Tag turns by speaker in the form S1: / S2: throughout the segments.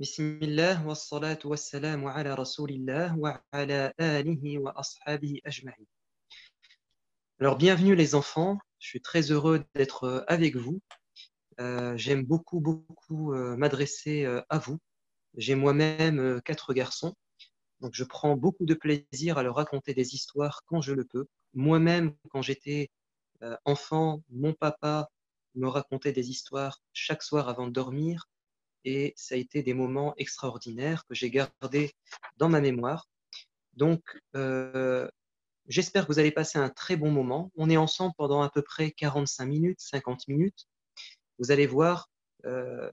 S1: Bismillah wa salatu wa salam ala rasulillah wa ala alihi wa ashabihi ajma'in. Alors, bienvenue les enfants, je suis très heureux d'être avec vous. J'aime beaucoup m'adresser à vous. J'ai moi-même 4 garçons, donc je prends beaucoup de plaisir à leur raconter des histoires quand je le peux. Moi-même, quand j'étais enfant, mon papa me racontait des histoires chaque soir avant de dormir. Et ça a été des moments extraordinaires que j'ai gardés dans ma mémoire. Donc, j'espère que vous allez passer un très bon moment. On est ensemble pendant à peu près 45 minutes, 50 minutes. Vous allez voir, euh,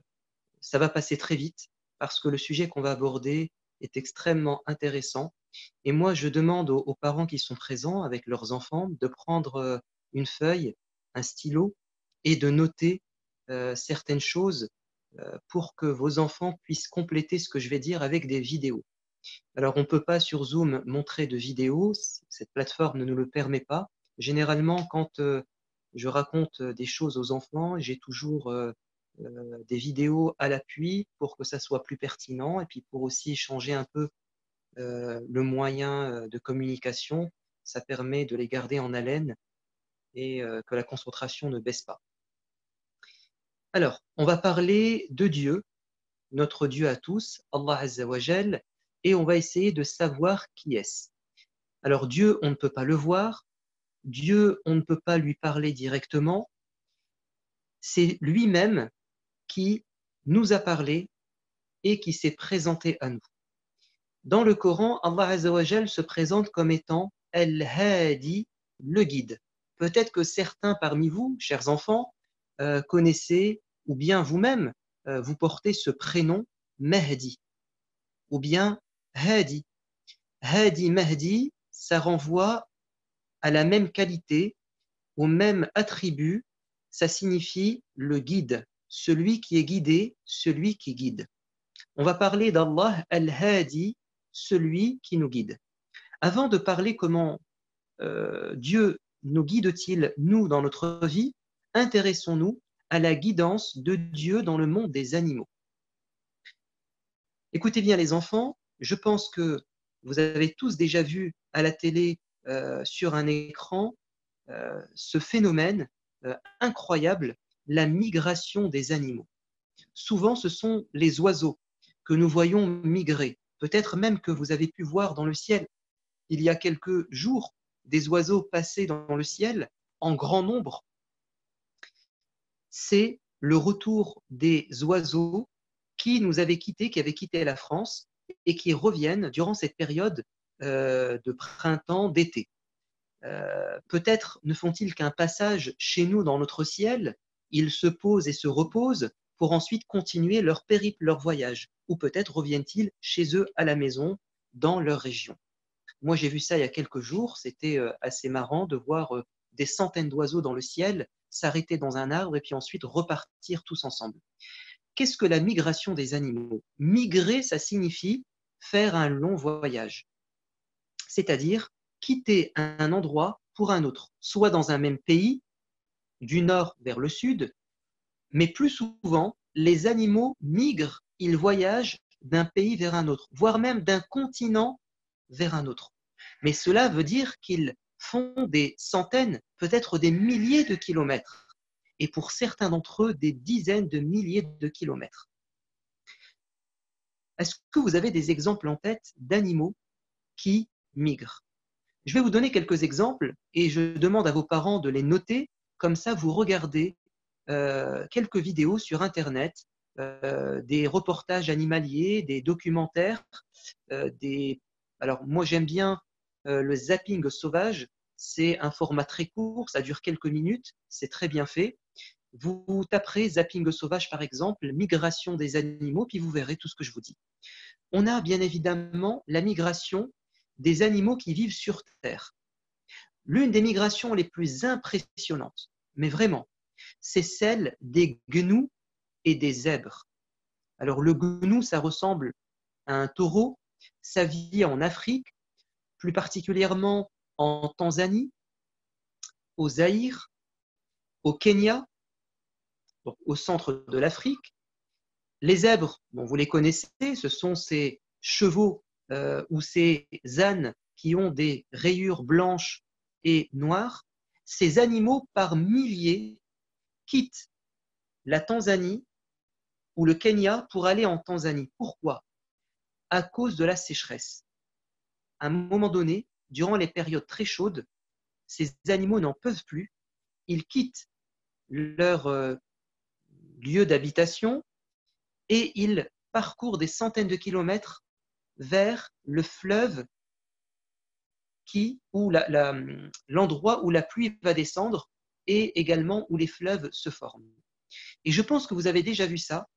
S1: ça va passer très vite parce que le sujet qu'on va aborder est extrêmement intéressant. Et moi, je demande aux parents qui sont présents avec leurs enfants de prendre une feuille, un stylo et de noter certaines choses pour que vos enfants puissent compléter ce que je vais dire avec des vidéos. Alors, on ne peut pas sur Zoom montrer de vidéos, cette plateforme ne nous le permet pas. Généralement, quand je raconte des choses aux enfants, j'ai toujours des vidéos à l'appui pour que ça soit plus pertinent et puis pour aussi changer un peu le moyen de communication. Ça permet de les garder en haleine et que la concentration ne baisse pas. Alors, on va parler de Dieu, notre Dieu à tous, Allah Azza wa Jal, et on va essayer de savoir qui est-ce. Alors Dieu, on ne peut pas le voir, Dieu, on ne peut pas lui parler directement, c'est lui-même qui nous a parlé et qui s'est présenté à nous. Dans le Coran, Allah Azza wa Jal se présente comme étant Al-Hadi, le guide. Peut-être que certains parmi vous, chers enfants, connaissez, ou bien vous-même, vous portez ce prénom Mahdi, ou bien Hadi. Hadi, Mahdi, ça renvoie à la même qualité, au même attribut, ça signifie le guide, celui qui est guidé, celui qui guide. On va parler d'Allah Al-Hadi, celui qui nous guide. Avant de parler comment Dieu nous guide-t-il, nous, dans notre vie, intéressons-nous à la guidance de Dieu dans le monde des animaux. Écoutez bien les enfants, je pense que vous avez tous déjà vu à la télé, sur un écran, ce phénomène incroyable, la migration des animaux. Souvent, ce sont les oiseaux que nous voyons migrer. Peut-être même que vous avez pu voir dans le ciel, il y a quelques jours, des oiseaux passer dans le ciel en grand nombre. C'est le retour des oiseaux qui nous avaient quittés, qui avaient quitté la France et qui reviennent durant cette période de printemps, d'été. Peut-être ne font-ils qu'un passage chez nous dans notre ciel, ils se posent et se reposent pour ensuite continuer leur périple, leur voyage. Ou peut-être reviennent-ils chez eux à la maison, dans leur région. Moi, j'ai vu ça il y a quelques jours, c'était assez marrant de voir des centaines d'oiseaux dans le ciel s'arrêter dans un arbre et puis ensuite repartir tous ensemble. Qu'est-ce que la migration des animaux? Migrer, ça signifie faire un long voyage, c'est-à-dire quitter un endroit pour un autre, soit dans un même pays, du nord vers le sud, mais plus souvent, les animaux migrent, ils voyagent d'un pays vers un autre, voire même d'un continent vers un autre. Mais cela veut dire qu'ils font des centaines, peut-être des milliers de kilomètres, et pour certains d'entre eux, des dizaines de milliers de kilomètres. Est-ce que vous avez des exemples en tête d'animaux qui migrent? Je vais vous donner quelques exemples et je demande à vos parents de les noter, comme ça vous regardez quelques vidéos sur Internet, des reportages animaliers, des documentaires, alors moi j'aime bien le zapping sauvage, c'est un format très court, ça dure quelques minutes, c'est très bien fait. Vous taperez zapping sauvage par exemple, migration des animaux, puis vous verrez tout ce que je vous dis. On a bien évidemment la migration des animaux qui vivent sur Terre. L'une des migrations les plus impressionnantes, mais vraiment, c'est celle des gnous et des zèbres. Alors le gnou, ça ressemble à un taureau, ça vit en Afrique, plus particulièrement en Tanzanie, au Zaïre, au Kenya, donc au centre de l'Afrique. Les zèbres, bon, vous les connaissez, ce sont ces chevaux ou ces ânes qui ont des rayures blanches et noires. Ces animaux, par milliers, quittent la Tanzanie ou le Kenya pour aller en Tanzanie. Pourquoi? À cause de la sécheresse. À un moment donné, durant les périodes très chaudes, ces animaux n'en peuvent plus. Ils quittent leur lieu d'habitation et ils parcourent des centaines de kilomètres vers le fleuve l'endroit où la pluie va descendre et également où les fleuves se forment. Et je pense que vous avez déjà vu ça,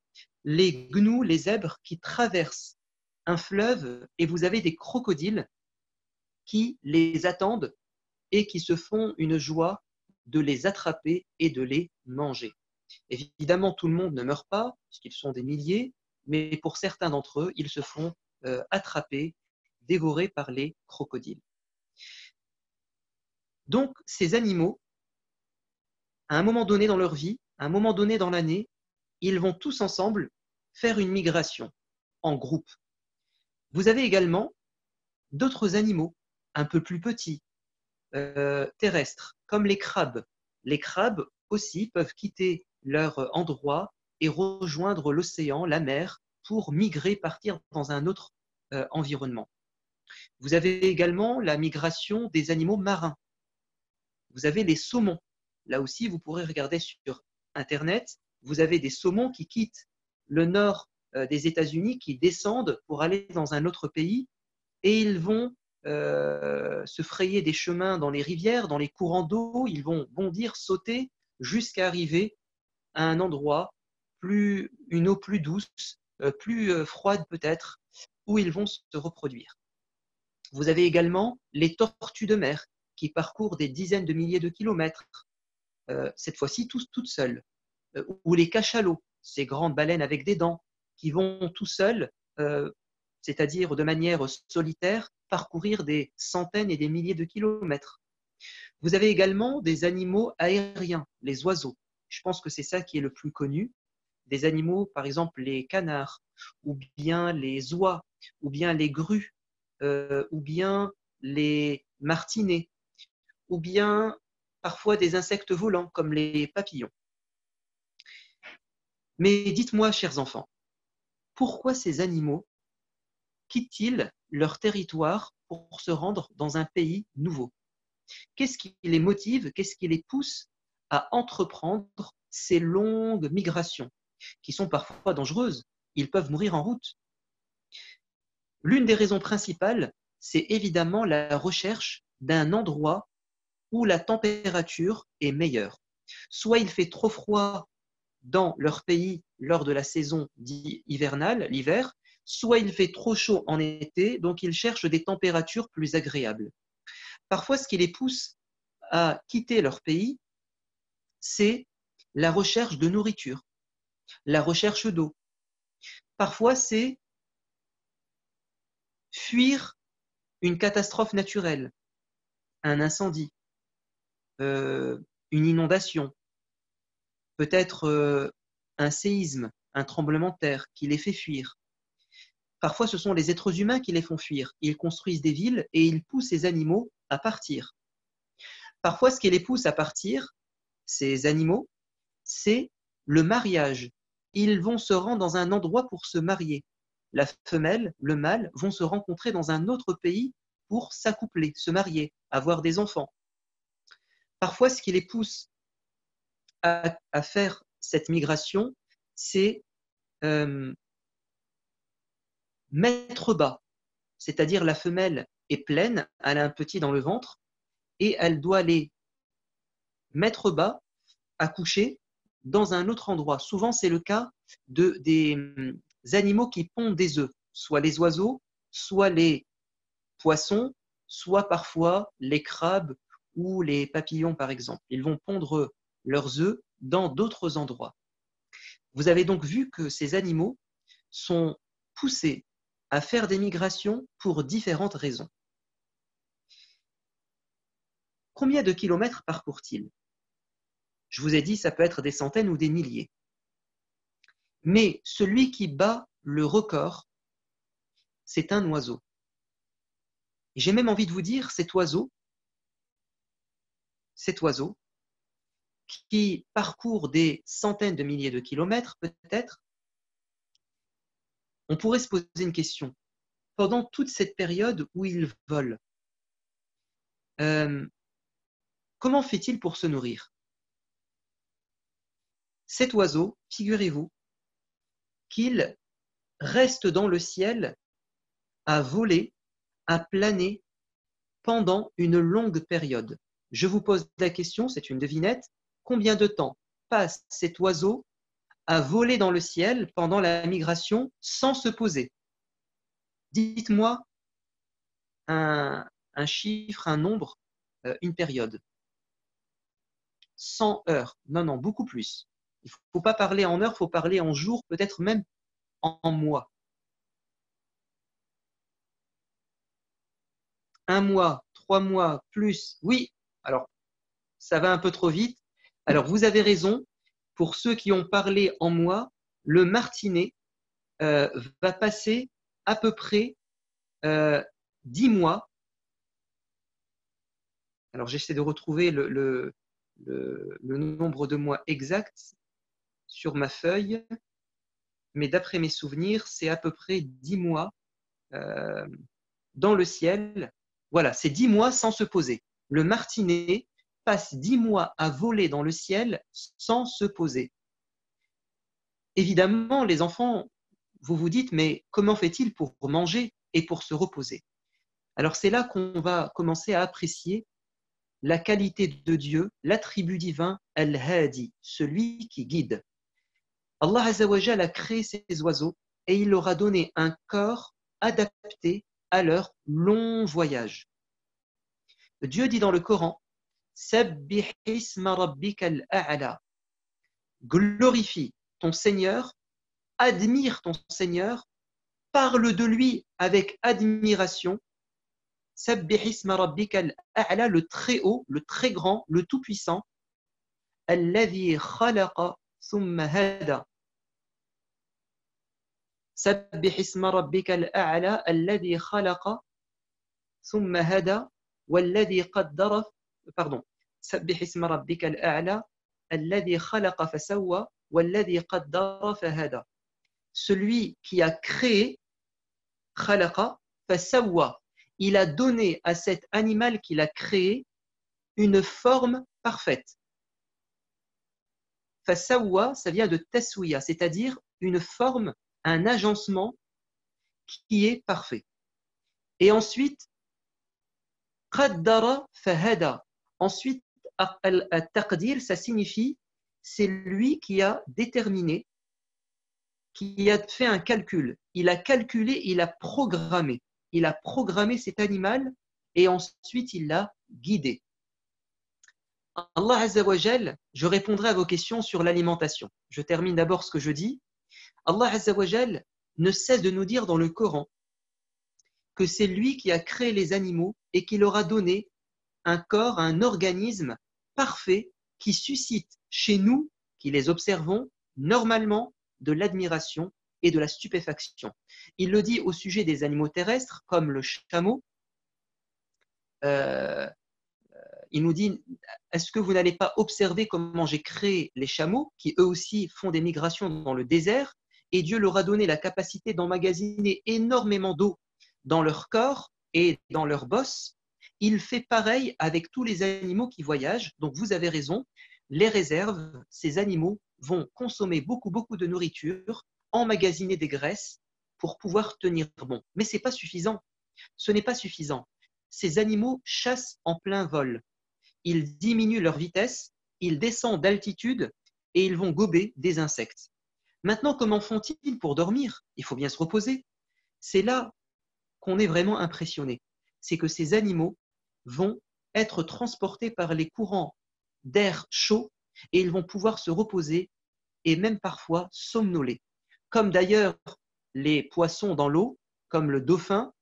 S1: les gnous, les zèbres qui traversent un fleuve et vous avez des crocodiles qui les attendent et qui se font une joie de les attraper et de les manger. Évidemment, tout le monde ne meurt pas, puisqu'ils sont des milliers, mais pour certains d'entre eux, ils se font attraper, dévorés par les crocodiles. Donc, ces animaux, à un moment donné dans leur vie, à un moment donné dans l'année, ils vont tous ensemble faire une migration en groupe. Vous avez également d'autres animaux un peu plus petits, terrestres, comme les crabes. Les crabes aussi peuvent quitter leur endroit et rejoindre l'océan, la mer, pour migrer, partir dans un autre environnement. Vous avez également la migration des animaux marins. Vous avez les saumons. Là aussi, vous pourrez regarder sur Internet. Vous avez des saumons qui quittent le nord des États-Unis, qui descendent pour aller dans un autre pays, et ils vont se frayer des chemins dans les rivières, dans les courants d'eau. Ils vont bondir, sauter, jusqu'à arriver à un endroit, une eau plus douce, plus froide peut-être, où ils vont se reproduire. Vous avez également les tortues de mer qui parcourent des dizaines de milliers de kilomètres, cette fois-ci toutes seules, ou les cachalots, ces grandes baleines avec des dents, qui vont tout seuls, c'est-à-dire de manière solitaire, parcourir des centaines et des milliers de kilomètres. Vous avez également des animaux aériens, les oiseaux. Je pense que c'est ça qui est le plus connu. Des animaux, par exemple les canards, ou bien les oies, ou bien les grues, ou bien les martinets, ou bien parfois des insectes volants comme les papillons. Mais dites-moi, chers enfants, pourquoi ces animaux quittent-ils leur territoire pour se rendre dans un pays nouveau? Qu'est-ce qui les motive, qu'est-ce qui les pousse à entreprendre ces longues migrations qui sont parfois dangereuses? Ils peuvent mourir en route. L'une des raisons principales, c'est évidemment la recherche d'un endroit où la température est meilleure. Soit il fait trop froid dans leur pays lors de la saison hivernale, l'hiver, soit il fait trop chaud en été, donc ils cherchent des températures plus agréables. Parfois, ce qui les pousse à quitter leur pays, c'est la recherche de nourriture, la recherche d'eau. Parfois, c'est fuir une catastrophe naturelle, un incendie, une inondation, peut-être un séisme, un tremblement de terre qui les fait fuir. Parfois, ce sont les êtres humains qui les font fuir. Ils construisent des villes et ils poussent ces animaux à partir. Parfois, ce qui les pousse à partir, ces animaux, c'est le mariage. Ils vont se rendre dans un endroit pour se marier. La femelle, le mâle vont se rencontrer dans un autre pays pour s'accoupler, se marier, avoir des enfants. Parfois, ce qui les pousse à faire cette migration, c'est mettre bas, c'est-à-dire la femelle est pleine, elle a un petit dans le ventre, et elle doit aller mettre bas, accoucher, dans un autre endroit. Souvent, c'est le cas des animaux qui pondent des œufs, soit les oiseaux, soit les poissons, soit parfois les crabes ou les papillons, par exemple. Ils vont pondre leurs œufs dans d'autres endroits. Vous avez donc vu que ces animaux sont poussés à faire des migrations pour différentes raisons. Combien de kilomètres parcourent-ils? Je vous ai dit, ça peut être des centaines ou des milliers. Mais celui qui bat le record, c'est un oiseau. Et j'ai même envie de vous dire, cet oiseau qui parcourt des centaines de milliers de kilomètres peut-être, on pourrait se poser une question. Pendant toute cette période où il vole, comment fait-il pour se nourrir? Cet oiseau, figurez-vous, qu'il reste dans le ciel à voler, à planer pendant une longue période. Je vous pose la question, c'est une devinette, combien de temps passe cet oiseau à voler dans le ciel pendant la migration sans se poser? Dites-moi un chiffre, un nombre, une période. 100 heures. Non, non, beaucoup plus. Il ne faut pas parler en heures, il faut parler en jours, peut-être même en mois. 1 mois, 3 mois, plus. Oui, alors ça va un peu trop vite. Alors vous avez raison. Pour ceux qui ont parlé en mois, le martinet va passer à peu près 10 mois. Alors j'essaie de retrouver le nombre de mois exact sur ma feuille, mais d'après mes souvenirs, c'est à peu près 10 mois dans le ciel. Voilà, c'est 10 mois sans se poser. Le martinet passe 10 mois à voler dans le ciel sans se poser. Évidemment, les enfants, vous vous dites, mais comment fait-il pour manger et pour se reposer? Alors c'est là qu'on va commencer à apprécier la qualité de Dieu, l'attribut divin, Al-Hadi, celui qui guide. Allah Azzawajal a créé ces oiseaux et il leur a donné un corps adapté à leur long voyage. Dieu dit dans le Coran, Sabbih isma rabbikal a'la. Glorifie ton Seigneur, admire ton Seigneur, parle de lui avec admiration. Sabbih isma rabbikal a'la, le très haut, le très grand, le tout puissant. Alladhi khalaqa thumma hada. سبح اسم ربك الأعلى الذي خلق ثم هدى والذي قدر سبح اسم ربك الأعلى الذي خلق فسوى والذي قدر فهدى. Celui qui a créé خلق فسوى, il a donné à cet animal qu'il a créé une forme parfaite. فسوى, ça vient de taswiya, c'est-à-dire une forme, un agencement qui est parfait. Et ensuite, qaddara fahada. Ensuite, al-taqdir, ça signifie c'est lui qui a déterminé, qui a fait un calcul. Il a calculé, il a programmé. Il a programmé cet animal et ensuite il l'a guidé. Allah Azza wa Jal, je répondrai à vos questions sur l'alimentation. Je termine d'abord ce que je dis. Allah Azza wa Jal ne cesse de nous dire dans le Coran que c'est lui qui a créé les animaux et qui leur a donné un corps, un organisme parfait qui suscite chez nous, qui les observons, normalement de l'admiration et de la stupéfaction. Il le dit au sujet des animaux terrestres, comme le chameau. Il nous dit, est-ce que vous n'allez pas observer comment j'ai créé les chameaux, qui eux aussi font des migrations dans le désert, et Dieu leur a donné la capacité d'emmagasiner énormément d'eau dans leur corps et dans leur bosse. Il fait pareil avec tous les animaux qui voyagent. Donc vous avez raison, les réserves, ces animaux vont consommer beaucoup de nourriture, emmagasiner des graisses pour pouvoir tenir bon. Mais ce n'est pas suffisant. Ce n'est pas suffisant. Ces animaux chassent en plein vol. Ils diminuent leur vitesse, ils descendent d'altitude et ils vont gober des insectes. Maintenant, comment font-ils pour dormir? Il faut bien se reposer. C'est là qu'on est vraiment impressionné. C'est que ces animaux vont être transportés par les courants d'air chaud et ils vont pouvoir se reposer et même parfois somnoler. Comme d'ailleurs les poissons dans l'eau, comme le dauphin,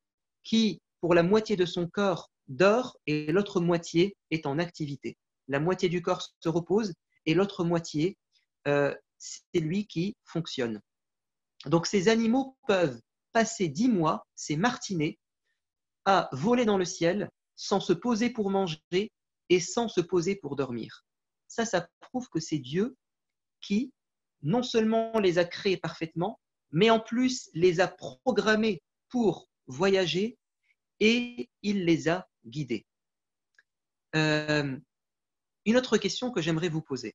S1: qui, pour la moitié de son corps, dort et l'autre moitié est en activité. La moitié du corps se repose et l'autre moitié, c'est lui qui fonctionne. Donc ces animaux peuvent passer 10 mois, ces martinets, à voler dans le ciel sans se poser pour manger et sans se poser pour dormir. Ça prouve que c'est Dieu qui non seulement les a créés parfaitement, mais en plus les a programmés pour voyager et il les a guidés. Une autre question que j'aimerais vous poser.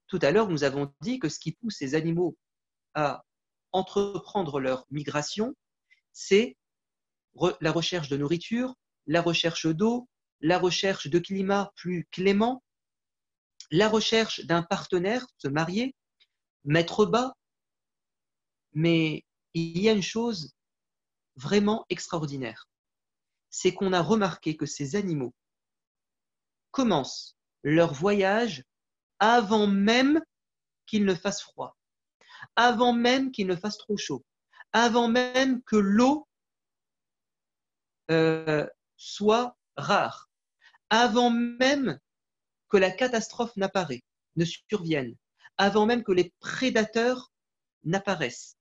S1: Tout à l'heure, nous avons dit que ce qui pousse ces animaux à entreprendre leur migration, c'est la recherche de nourriture, la recherche d'eau, la recherche de climat plus clément, la recherche d'un partenaire, se marier, mettre bas. Mais il y a une chose vraiment extraordinaire, c'est qu'on a remarqué que ces animaux commencent leur voyage avant même qu'il ne fasse froid, avant même qu'il ne fasse trop chaud, avant même que l'eau soit rare, avant même que la catastrophe ne survienne, avant même que les prédateurs n'apparaissent,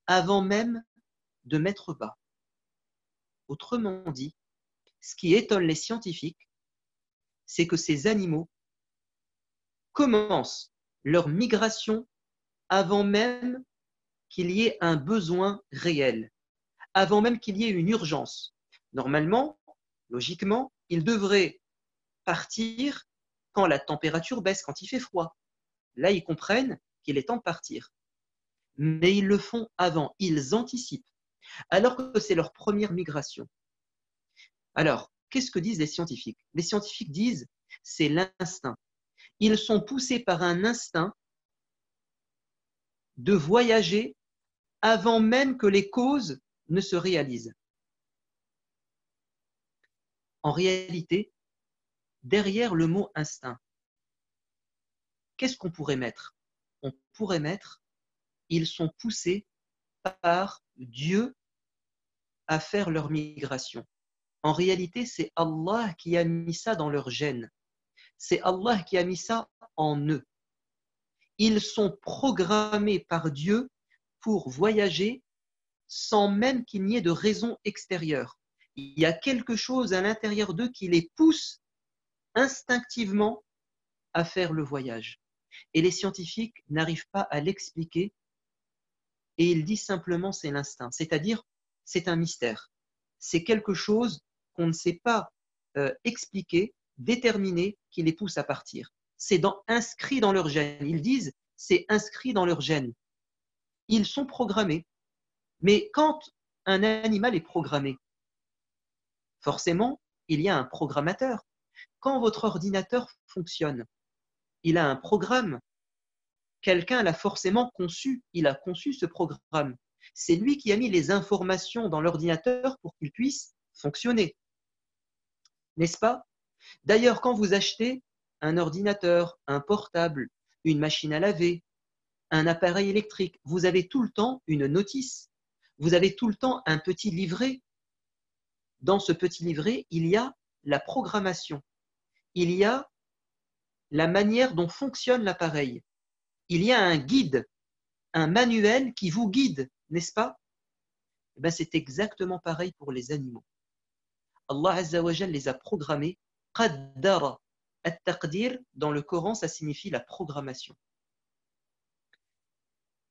S1: avant même de mettre bas. Autrement dit, ce qui étonne les scientifiques, c'est que ces animaux commencent leur migration avant même qu'il y ait un besoin réel, avant même qu'il y ait une urgence. Normalement, logiquement, ils devraient partir quand la température baisse, quand il fait froid. Là, ils comprennent qu'il est temps de partir. Mais ils le font avant, ils anticipent, alors que c'est leur première migration. Alors, qu'est-ce que disent les scientifiques? Les scientifiques disent, c'est l'instinct. Ils sont poussés par un instinct de voyager avant même que les causes ne se réalisent. En réalité, derrière le mot instinct, qu'est-ce qu'on pourrait mettre? On pourrait mettre, ils sont poussés par Dieu à faire leur migration. En réalité, c'est Allah qui a mis ça dans leur gène. C'est Allah qui a mis ça en eux. Ils sont programmés par Dieu pour voyager sans même qu'il n'y ait de raison extérieure. Il y a quelque chose à l'intérieur d'eux qui les pousse instinctivement à faire le voyage. Et les scientifiques n'arrivent pas à l'expliquer et ils disent simplement c'est l'instinct, c'est-à-dire c'est un mystère. C'est quelque chose qu'on ne sait pas expliquer, déterminer, qui les pousse à partir. C'est inscrit dans leur gène. Ils disent c'est inscrit dans leur gène. Ils sont programmés. Mais quand un animal est programmé, forcément, il y a un programmateur. Quand votre ordinateur fonctionne, il a un programme. Quelqu'un l'a forcément conçu. Il a conçu ce programme. C'est lui qui a mis les informations dans l'ordinateur pour qu'il puisse fonctionner. N'est-ce pas? D'ailleurs, quand vous achetez un ordinateur, un portable, une machine à laver, un appareil électrique, vous avez tout le temps une notice. Vous avez tout le temps un petit livret. Dans ce petit livret, il y a la programmation. Il y a la manière dont fonctionne l'appareil. Il y a un guide, un manuel qui vous guide, n'est-ce pas? Eh bien, c'est exactement pareil pour les animaux. Allah Azza wa Jal les a programmés. Qaddara at-taqdir, dans le Coran, ça signifie la programmation.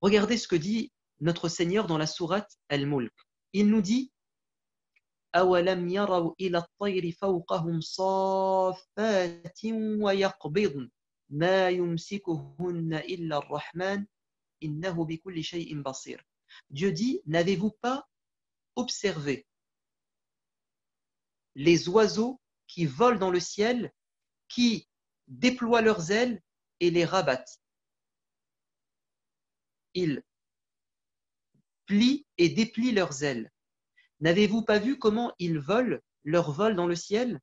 S1: Regardez ce que dit notre Seigneur dans la sourate Al-Mulk. Il nous dit أَوَلَمْ يَرَوْا إِلَى الطَّيْرِ فَوْقَهُمْ صَافَّاتٍ وَيَقْبِضْنَ مَا يُمْسِكُهُنَّ إِلَّا الرَّحْمَنُ إِنَّهُ بِكُلِّ شَيْءٍ بَصِيرٌ. Dieu dit, n'avez-vous pas observé les oiseaux qui volent dans le ciel, qui déploient leurs ailes et les rabattent? Ils plient et déplient leurs ailes. N'avez-vous pas vu comment ils volent leur vol dans le ciel?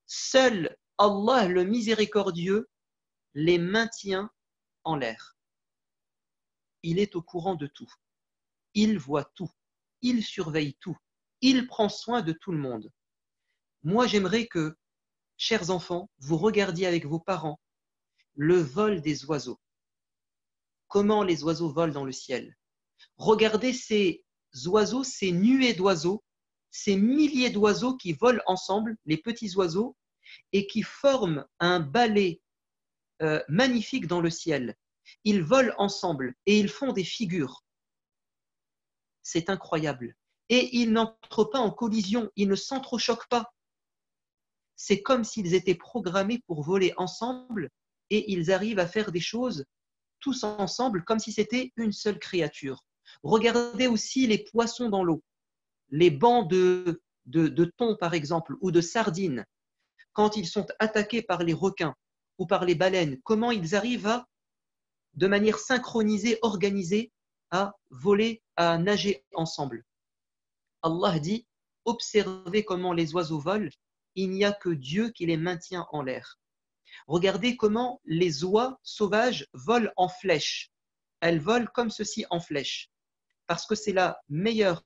S1: Seul Allah le miséricordieux les maintient en l'air. Il est au courant de tout. Il voit tout. Il surveille tout. Il prend soin de tout le monde. Moi, j'aimerais que, chers enfants, vous regardiez avec vos parents le vol des oiseaux. Comment les oiseaux volent dans le ciel. Regardez ces oiseaux, ces nuées d'oiseaux, ces milliers d'oiseaux qui volent ensemble, les petits oiseaux, et qui forment un balai magnifique dans le ciel. Ils volent ensemble et ils font des figures. C'est incroyable. Et ils n'entrent pas en collision, ils ne s'entrechoquent pas. C'est comme s'ils étaient programmés pour voler ensemble et ils arrivent à faire des choses tous ensemble comme si c'était une seule créature. Regardez aussi les poissons dans l'eau, les bancs de thon par exemple ou de sardines, quand ils sont attaqués par les requins ou par les baleines, comment ils arrivent à, de manière synchronisée, organisée, à voler, à nager ensemble. Allah dit, observez comment les oiseaux volent, il n'y a que Dieu qui les maintient en l'air. Regardez comment les oies sauvages volent en flèche. Elles volent comme ceci en flèche, parce que c'est la meilleure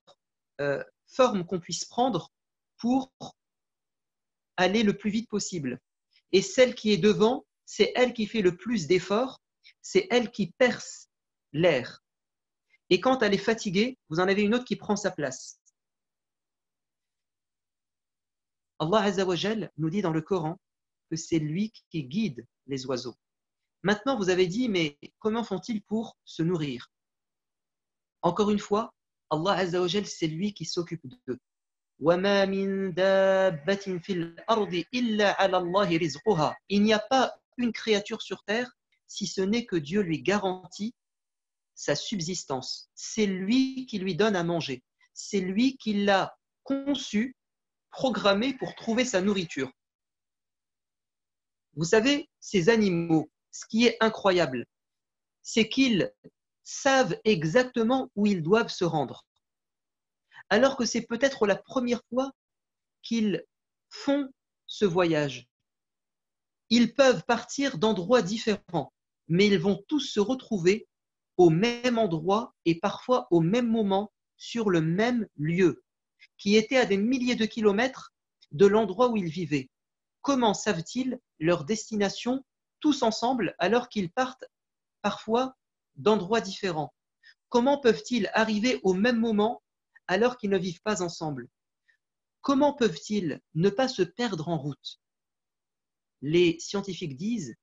S1: forme qu'on puisse prendre pour aller le plus vite possible. Et celle qui est devant, c'est elle qui fait le plus d'efforts, c'est elle qui perce l'air. Et quand elle est fatiguée, vous en avez une autre qui prend sa place. Allah Azza wa Jal nous dit dans le Coran que c'est lui qui guide les oiseaux. Maintenant, vous avez dit, mais comment font-ils pour se nourrir? Encore une fois, Allah Azza wa Jal, c'est lui qui s'occupe d'eux. وَمَا مِن دَابَّةٍ فِي الْأَرْضِ إِلَّا عَلَى اللَّهِ رِزْقُهَا. Il n'y a pas une créature sur terre si ce n'est que Dieu lui garantit sa subsistance. C'est lui qui lui donne à manger. C'est lui qui l'a conçu, programmé pour trouver sa nourriture. Vous savez, ces animaux, ce qui est incroyable, c'est qu'ils savent exactement où ils doivent se rendre. Alors que c'est peut-être la première fois qu'ils font ce voyage. Ils peuvent partir d'endroits différents, mais ils vont tous se retrouver au même endroit et parfois au même moment sur le même lieu, qui était à des milliers de kilomètres de l'endroit où ils vivaient. Comment savent-ils leur destination tous ensemble alors qu'ils partent parfois d'endroits différents? Comment peuvent-ils arriver au même moment alors qu'ils ne vivent pas ensemble? Comment peuvent-ils ne pas se perdre en route? Les scientifiques disent,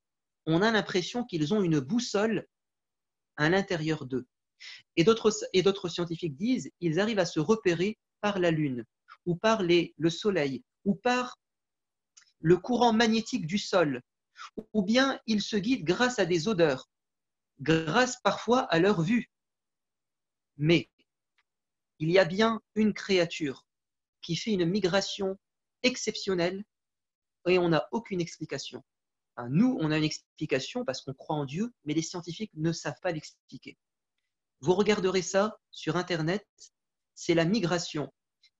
S1: on a l'impression qu'ils ont une boussole à l'intérieur d'eux. Et d'autres scientifiques disent, ils arrivent à se repérer par la Lune, ou par le Soleil, ou par le courant magnétique du sol, ou bien ils se guident grâce à des odeurs, grâce parfois à leur vue. Mais il y a bien une créature qui fait une migration exceptionnelle et on n'a aucune explication. Nous, on a une explication parce qu'on croit en Dieu, mais les scientifiques ne savent pas l'expliquer. Vous regarderez ça sur Internet, c'est la migration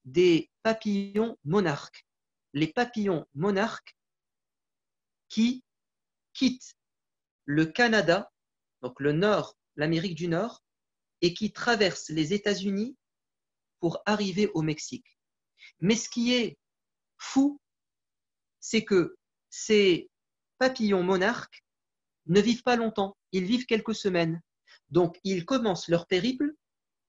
S1: des papillons monarques. Les papillons monarques qui quittent le Canada, donc le Nord, l'Amérique du Nord, et qui traversent les États-Unis pour arriver au Mexique. Mais ce qui est fou, c'est que ces papillons monarques ne vivent pas longtemps, ils vivent quelques semaines. Donc, ils commencent leur périple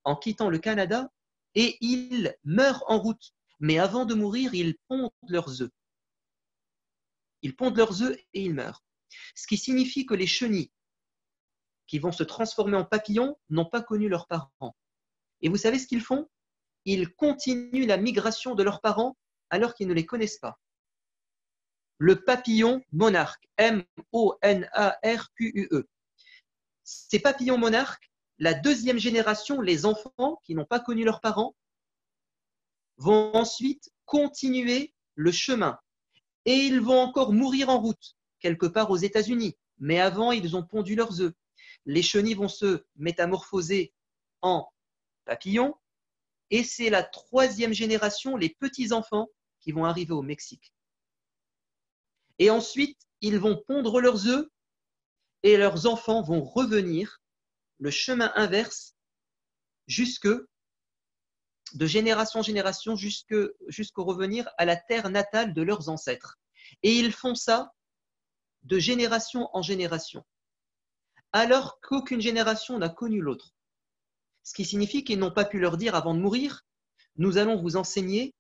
S1: en quittant le Canada et ils meurent en route. Mais avant de mourir, ils pondent leurs œufs. Ils pondent leurs œufs et ils meurent. Ce qui signifie que les chenilles qui vont se transformer en papillons n'ont pas connu leurs parents. Et vous savez ce qu'ils font? Ils continuent la migration de leurs parents alors qu'ils ne les connaissent pas. Le papillon monarque, M-O-N-A-R-Q-U-E. Ces papillons monarques, la deuxième génération, les enfants qui n'ont pas connu leurs parents, vont ensuite continuer le chemin. Et ils vont encore mourir en route, quelque part aux États-Unis. Mais avant, ils ont pondu leurs œufs. Les chenilles vont se métamorphoser en papillons. Et c'est la troisième génération, les petits-enfants, qui vont arriver au Mexique. Et ensuite, ils vont pondre leurs œufs et leurs enfants vont revenir le chemin inverse de génération en génération jusqu'au revenir à la terre natale de leurs ancêtres. Et ils font ça de génération en génération, alors qu'aucune génération n'a connu l'autre. Ce qui signifie qu'ils n'ont pas pu leur dire avant de mourir, nous allons vous enseigner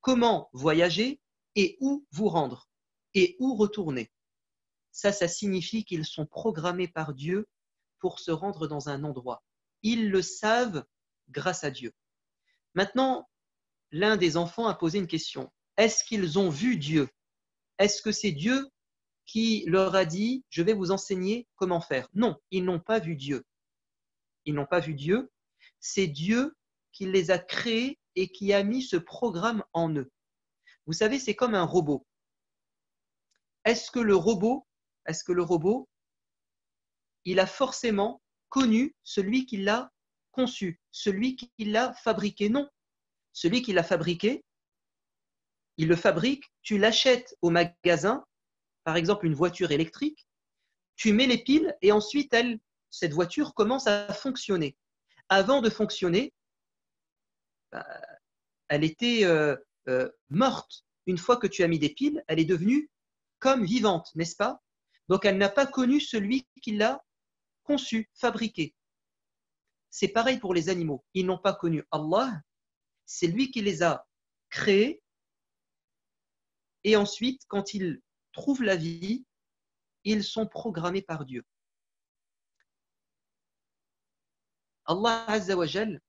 S1: comment voyager et où vous rendre et où retourner. Ça signifie qu'ils sont programmés par Dieu pour se rendre dans un endroit. Ils le savent grâce à Dieu. Maintenant, l'un des enfants a posé une question. Est-ce qu'ils ont vu Dieu? Est-ce que c'est Dieu qui leur a dit « Je vais vous enseigner comment faire ». Non, ils n'ont pas vu Dieu. Ils n'ont pas vu Dieu. C'est Dieu qui les a créés et qui a mis ce programme en eux. Vous savez, c'est comme un robot. Est-ce que le robot, il a forcément connu celui qui l'a conçu, celui qui l'a fabriqué? Non. Celui qui l'a fabriqué, il le fabrique, tu l'achètes au magasin, par exemple une voiture électrique, tu mets les piles et ensuite cette voiture commence à fonctionner. Avant de fonctionner, elle était morte. Une fois que tu as mis des piles, elle est devenue comme vivante, n'est-ce pas? Donc elle n'a pas connu celui qui l'a conçu, fabriqué. C'est pareil pour les animaux. Ils n'ont pas connu Allah, c'est lui qui les a créés. Et ensuite, quand ils trouvent la vie, ils sont programmés par Dieu. Allah Azza wa Jal,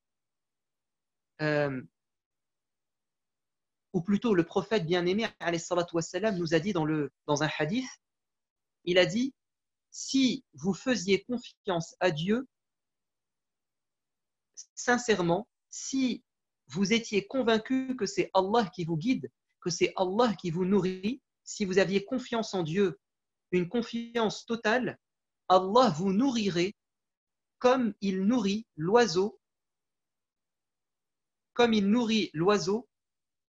S1: ou plutôt le prophète bien-aimé alayhi salatu wassalam, nous a dit dans un hadith, il a dit, si vous faisiez confiance à Dieu, sincèrement, si vous étiez convaincu que c'est Allah qui vous guide, que c'est Allah qui vous nourrit, si vous aviez confiance en Dieu, une confiance totale, Allah vous nourrirait comme il nourrit l'oiseau,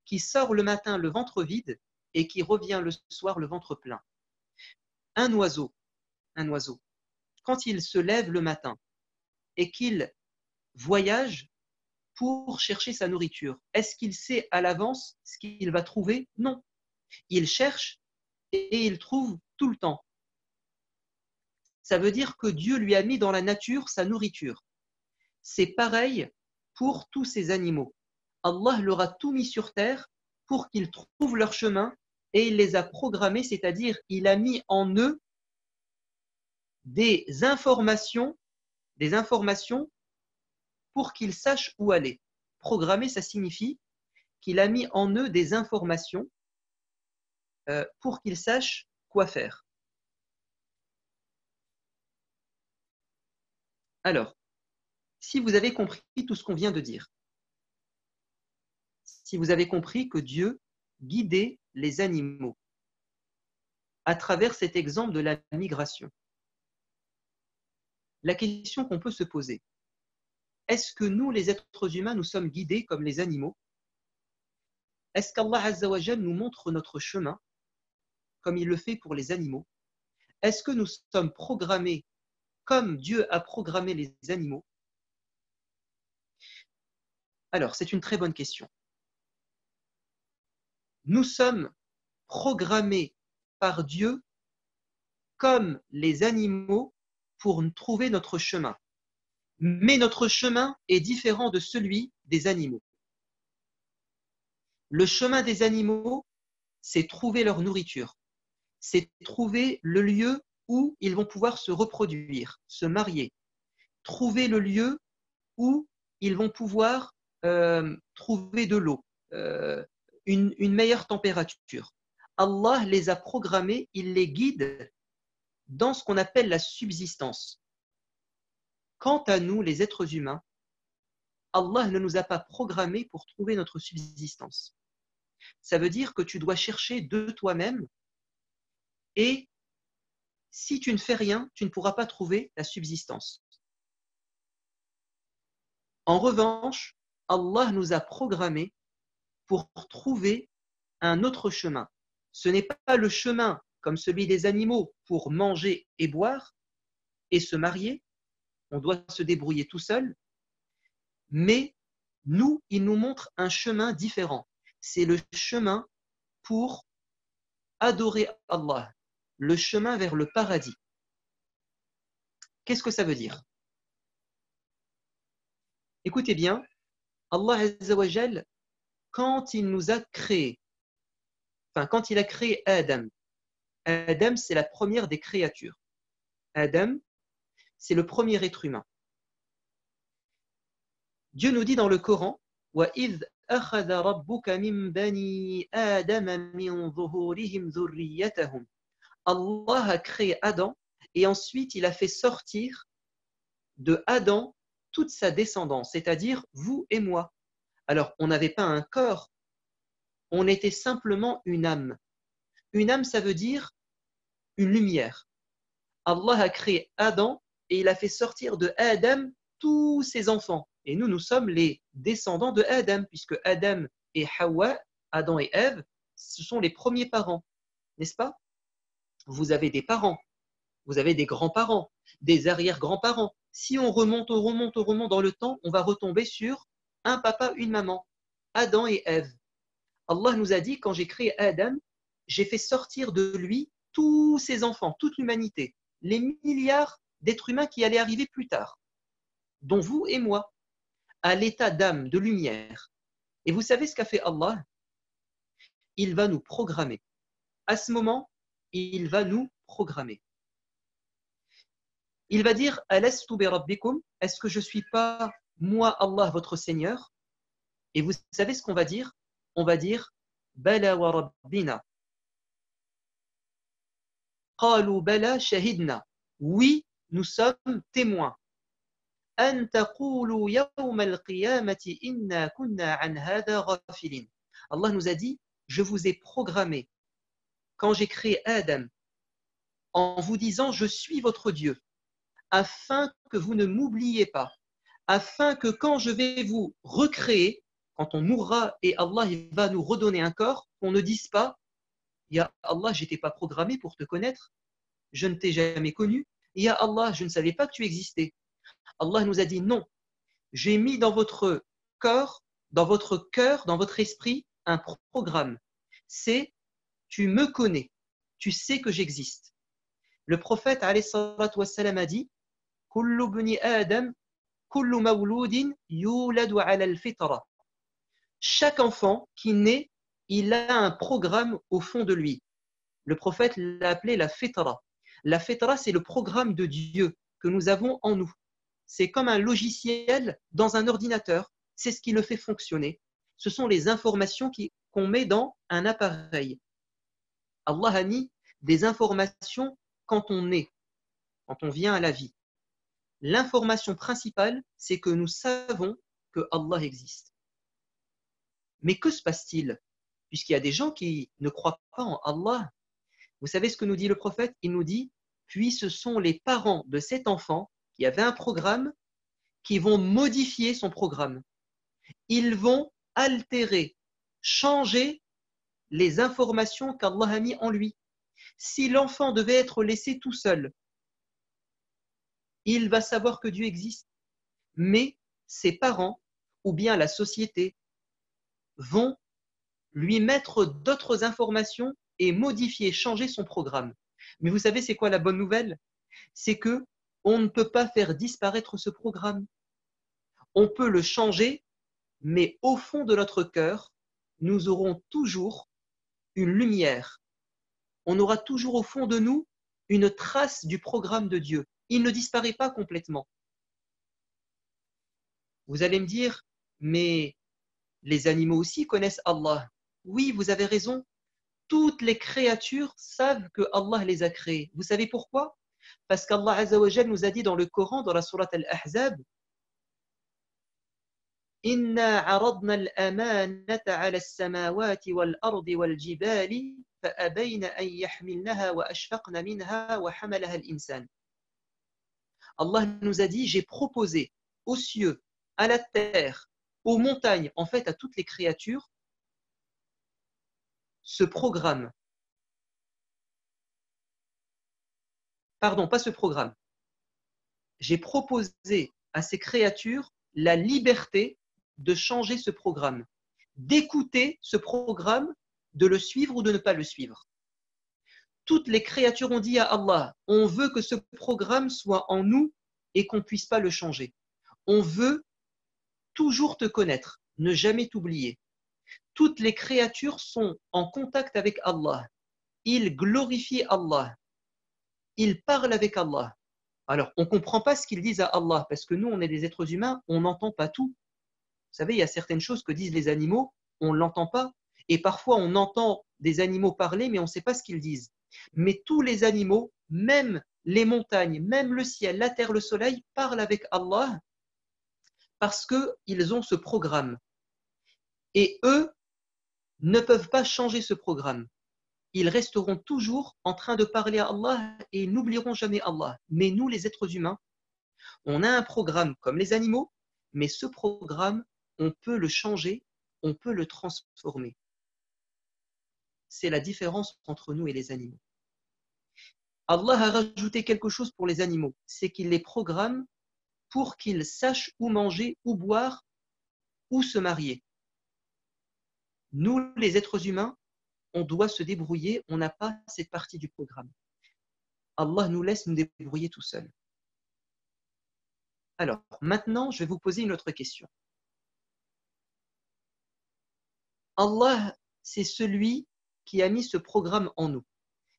S1: qui sort le matin le ventre vide et qui revient le soir le ventre plein. Un oiseau, quand il se lève le matin et qu'il voyage pour chercher sa nourriture, est-ce qu'il sait à l'avance ce qu'il va trouver? Non. Il cherche et il trouve tout le temps. Ça veut dire que Dieu lui a mis dans la nature sa nourriture. C'est pareil pour tous ces animaux. Allah leur a tout mis sur terre pour qu'ils trouvent leur chemin et il les a programmés, c'est-à-dire il a mis en eux des informations pour qu'ils sachent où aller. Programmer, ça signifie qu'il a mis en eux des informations pour qu'ils sachent quoi faire. Alors, si vous avez compris tout ce qu'on vient de dire, si vous avez compris que Dieu guidait les animaux à travers cet exemple de la migration, la question qu'on peut se poser, est-ce que nous, les êtres humains, nous sommes guidés comme les animaux? Est-ce qu'Allah Azza wa Jal nous montre notre chemin comme il le fait pour les animaux? Est-ce que nous sommes programmés comme Dieu a programmé les animaux? Alors, c'est une très bonne question. Nous sommes programmés par Dieu comme les animaux pour trouver notre chemin. Mais notre chemin est différent de celui des animaux. Le chemin des animaux, c'est trouver leur nourriture. C'est trouver le lieu où ils vont pouvoir se reproduire, se marier. Trouver le lieu où ils vont pouvoir trouver de l'eau, une meilleure température. Allah les a programmés, il les guide dans ce qu'on appelle la subsistance. Quant à nous, les êtres humains, Allah ne nous a pas programmés pour trouver notre subsistance. Ça veut dire que tu dois chercher de toi-même et si tu ne fais rien, tu ne pourras pas trouver la subsistance. En revanche, Allah nous a programmés pour trouver un autre chemin. Ce n'est pas le chemin comme celui des animaux pour manger et boire et se marier. On doit se débrouiller tout seul. Mais nous, il nous montre un chemin différent. C'est le chemin pour adorer Allah. le chemin vers le paradis. Qu'est-ce que ça veut dire? Écoutez bien, Allah Azza wa Jal, quand il nous a créés, quand il a créé Adam, Adam c'est la première des créatures. Adam, c'est le premier être humain. Dieu nous dit dans le Coran, وَإِذْ أَخَذَ رَبُّكَ مِنْ بَنِي آدَمَ مِنْ ظُهُورِهِمْ ذُرِّيَّتَهُمْ. Allah a créé Adam et ensuite il a fait sortir de Adam toute sa descendance, c'est-à-dire vous et moi. Alors, on n'avait pas un corps, on était simplement une âme. Une âme, ça veut dire une lumière. Allah a créé Adam et il a fait sortir de Adam tous ses enfants. Et nous, nous sommes les descendants de Adam, puisque Adam et Hawa, Adam et Ève, ce sont les premiers parents, n'est-ce pas? Vous avez des parents, vous avez des grands-parents, des arrière-grands-parents. Si on remonte dans le temps, on va retomber sur un papa, une maman, Adam et Ève. Allah nous a dit, quand j'ai créé Adam, j'ai fait sortir de lui tous ses enfants, toute l'humanité, les milliards d'êtres humains qui allaient arriver plus tard, dont vous et moi, à l'état d'âme, de lumière. Et vous savez ce qu'a fait Allah? Il va nous programmer. À ce moment, il va nous programmer. Il va dire Alastu bi rabbikum, est-ce que je ne suis pas moi Allah votre Seigneur? Et vous savez ce qu'on va dire? On va dire Bala wa rabbina. Qalu bala shahidna. Oui, nous sommes témoins. An taqulu yawm al-qiyamati inna kunna an hadha ghafilin. Allah nous a dit, je vous ai programmé quand j'ai créé Adam en vous disant je suis votre Dieu, afin que vous ne m'oubliez pas, afin que quand je vais vous recréer, quand on mourra et Allah va nous redonner un corps, qu'on ne dise pas Ya Allah, je n'étais pas programmé pour te connaître, je ne t'ai jamais connu, Ya Allah, je ne savais pas que tu existais. Allah nous a dit non, j'ai mis dans votre corps, dans votre cœur, dans votre esprit un programme. C'est tu me connais, tu sais que j'existe. Le prophète alayhi salatu wassalam a dit Kullu bni Adam, kullu mawloudin yuladu ala al-fitra. Chaque enfant qui naît, il a un programme au fond de lui. Le prophète l'a appelé la fitra. La fitra, c'est le programme de Dieu que nous avons en nous. C'est comme un logiciel dans un ordinateur. C'est ce qui le fait fonctionner. Ce sont les informations qu'on met dans un appareil. Allah a mis des informations quand on naît, quand on vient à la vie. L'information principale, c'est que nous savons que Allah existe. Mais que se passe-t-il? Puisqu'il y a des gens qui ne croient pas en Allah. Vous savez ce que nous dit le prophète? Il nous dit, puis ce sont les parents de cet enfant qui avaient un programme qui vont modifier son programme. Ils vont altérer, changer les informations qu'Allah a mis en lui. Si l'enfant devait être laissé tout seul, il va savoir que Dieu existe. Mais ses parents ou bien la société vont lui mettre d'autres informations et modifier, changer son programme. Mais vous savez, c'est quoi la bonne nouvelle? C'est que on ne peut pas faire disparaître ce programme. On peut le changer, mais au fond de notre cœur, nous aurons toujours une lumière. On aura toujours au fond de nous une trace du programme de Dieu. Il ne disparaît pas complètement. Vous allez me dire, mais les animaux aussi connaissent Allah. Oui, vous avez raison. Toutes les créatures savent que Allah les a créées. Vous savez pourquoi? Parce qu'Allah Azza wa Jal nous a dit dans le Coran, dans la sourate Al-Ahzab, Inna aradna al-amanata ala as-samawati wal-ardi wal-jibali fa'abayna an yahmilnaha wa ashfaqna minha wa hamalaha al-insan. Allah nous a dit, j'ai proposé aux cieux, à la terre, aux montagnes, en fait à toutes les créatures, ce programme. Pardon, pas ce programme. J'ai proposé à ces créatures la liberté de changer ce programme, d'écouter ce programme, de le suivre ou de ne pas le suivre. Toutes les créatures ont dit à Allah, on veut que ce programme soit en nous et qu'on ne puisse pas le changer. On veut toujours te connaître, ne jamais t'oublier. Toutes les créatures sont en contact avec Allah. Ils glorifient Allah. Ils parlent avec Allah. Alors, on ne comprend pas ce qu'ils disent à Allah, parce que nous, on est des êtres humains, on n'entend pas tout. Vous savez, il y a certaines choses que disent les animaux, on ne l'entend pas. Et parfois, on entend des animaux parler, mais on ne sait pas ce qu'ils disent. Mais tous les animaux, même les montagnes, même le ciel, la terre, le soleil, parlent avec Allah parce qu'ils ont ce programme. Et eux ne peuvent pas changer ce programme. Ils resteront toujours en train de parler à Allah et ils n'oublieront jamais Allah. Mais nous, les êtres humains, on a un programme comme les animaux, mais ce programme, on peut le changer, on peut le transformer. C'est la différence entre nous et les animaux. Allah a rajouté quelque chose pour les animaux, c'est qu'il les programme pour qu'ils sachent où manger, où boire, où se marier. Nous, les êtres humains, on doit se débrouiller, on n'a pas cette partie du programme. Allah nous laisse nous débrouiller tout seuls. Alors, maintenant, je vais vous poser une autre question. Allah, c'est celui qui a mis ce programme en nous.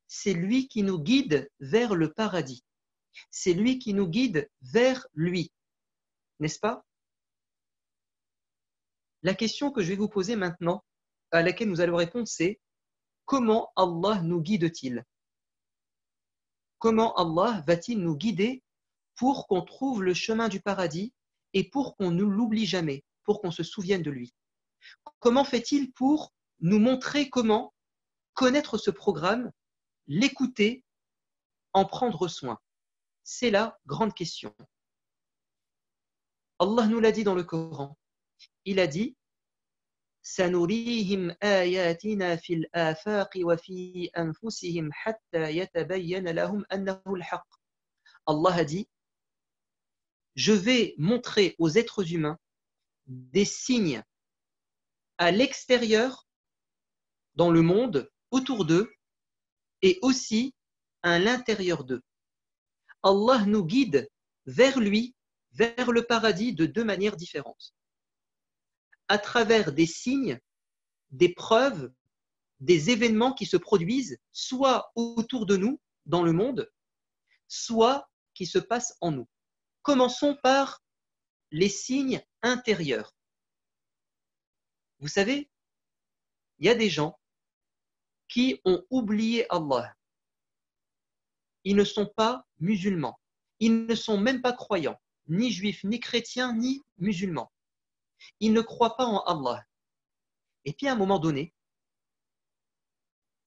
S1: C'est lui qui nous guide vers le paradis. C'est lui qui nous guide vers lui. N'est-ce pas? La question que je vais vous poser maintenant, à laquelle nous allons répondre, c'est comment Allah nous guide-t-il? Comment Allah va-t-il nous guider pour qu'on trouve le chemin du paradis et pour qu'on ne l'oublie jamais, pour qu'on se souvienne de lui? Comment fait-il pour nous montrer comment connaître ce programme, l'écouter, en prendre soin? C'est la grande question. Allah nous l'a dit dans le Coran. Il a dit سنريهم آياتنا في الآفاق وفي أنفسهم حتى يتبين لهم أنه الحق. Allah a dit, je vais montrer aux êtres humains des signes à l'extérieur, dans le monde, autour d'eux, et aussi à l'intérieur d'eux. Allah nous guide vers lui, vers le paradis de deux manières différentes. À travers des signes, des preuves, des événements qui se produisent soit autour de nous, dans le monde, soit qui se passent en nous. Commençons par les signes intérieurs. Vous savez, il y a des gens qui ont oublié Allah. Ils ne sont pas musulmans. Ils ne sont même pas croyants, ni juifs, ni chrétiens, ni musulmans. Ils ne croient pas en Allah. Et puis à un moment donné,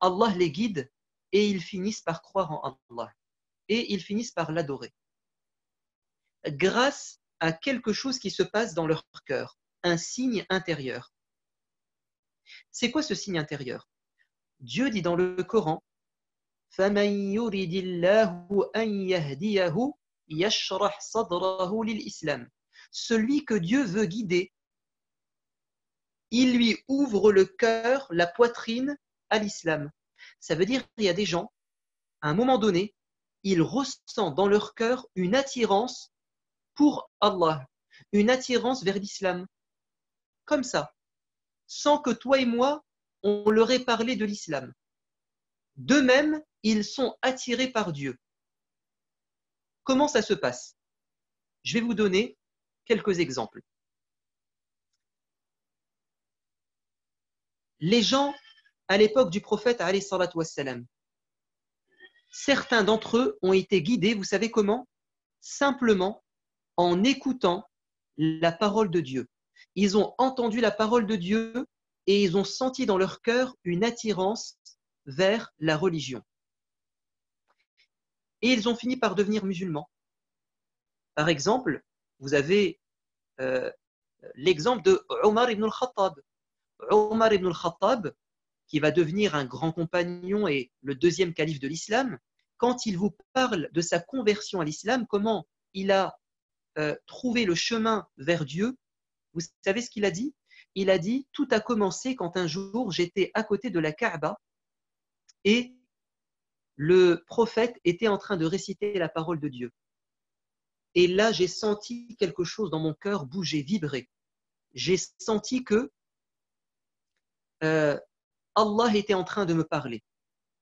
S1: Allah les guide et ils finissent par croire en Allah. Et ils finissent par l'adorer. Grâce à quelque chose qui se passe dans leur cœur, un signe intérieur. C'est quoi ce signe intérieur? Dieu dit dans le Coran, فَمَنْ يُرِدِ اللَّهُ أَنْ يَهْدِيَهُ يَشْرَحْ صَدْرَهُ لِلْإِسْلَامِ. Celui que Dieu veut guider, il lui ouvre le cœur, la poitrine à l'islam. Ça veut dire qu'il y a des gens, à un moment donné, ils ressentent dans leur cœur une attirance pour Allah, une attirance vers l'islam. Comme ça, sans que toi et moi, on leur ait parlé de l'islam. D'eux-mêmes, ils sont attirés par Dieu. Comment ça se passe? Je vais vous donner quelques exemples. Les gens, à l'époque du prophète, alayhi salatu wassalam, certains d'entre eux ont été guidés, vous savez comment? Simplement en écoutant la parole de Dieu. Ils ont entendu la parole de Dieu et ils ont senti dans leur cœur une attirance vers la religion. Et ils ont fini par devenir musulmans. Par exemple, vous avez l'exemple de Omar ibn al-Khattab. Omar ibn al-Khattab, qui va devenir un grand compagnon et le deuxième calife de l'islam, quand il vous parle de sa conversion à l'islam, comment il a trouvé le chemin vers Dieu, vous savez ce qu'il a dit? Il a dit, tout a commencé quand un jour j'étais à côté de la Kaaba et le prophète était en train de réciter la parole de Dieu. Et là, j'ai senti quelque chose dans mon cœur bouger, vibrer. J'ai senti que Allah était en train de me parler.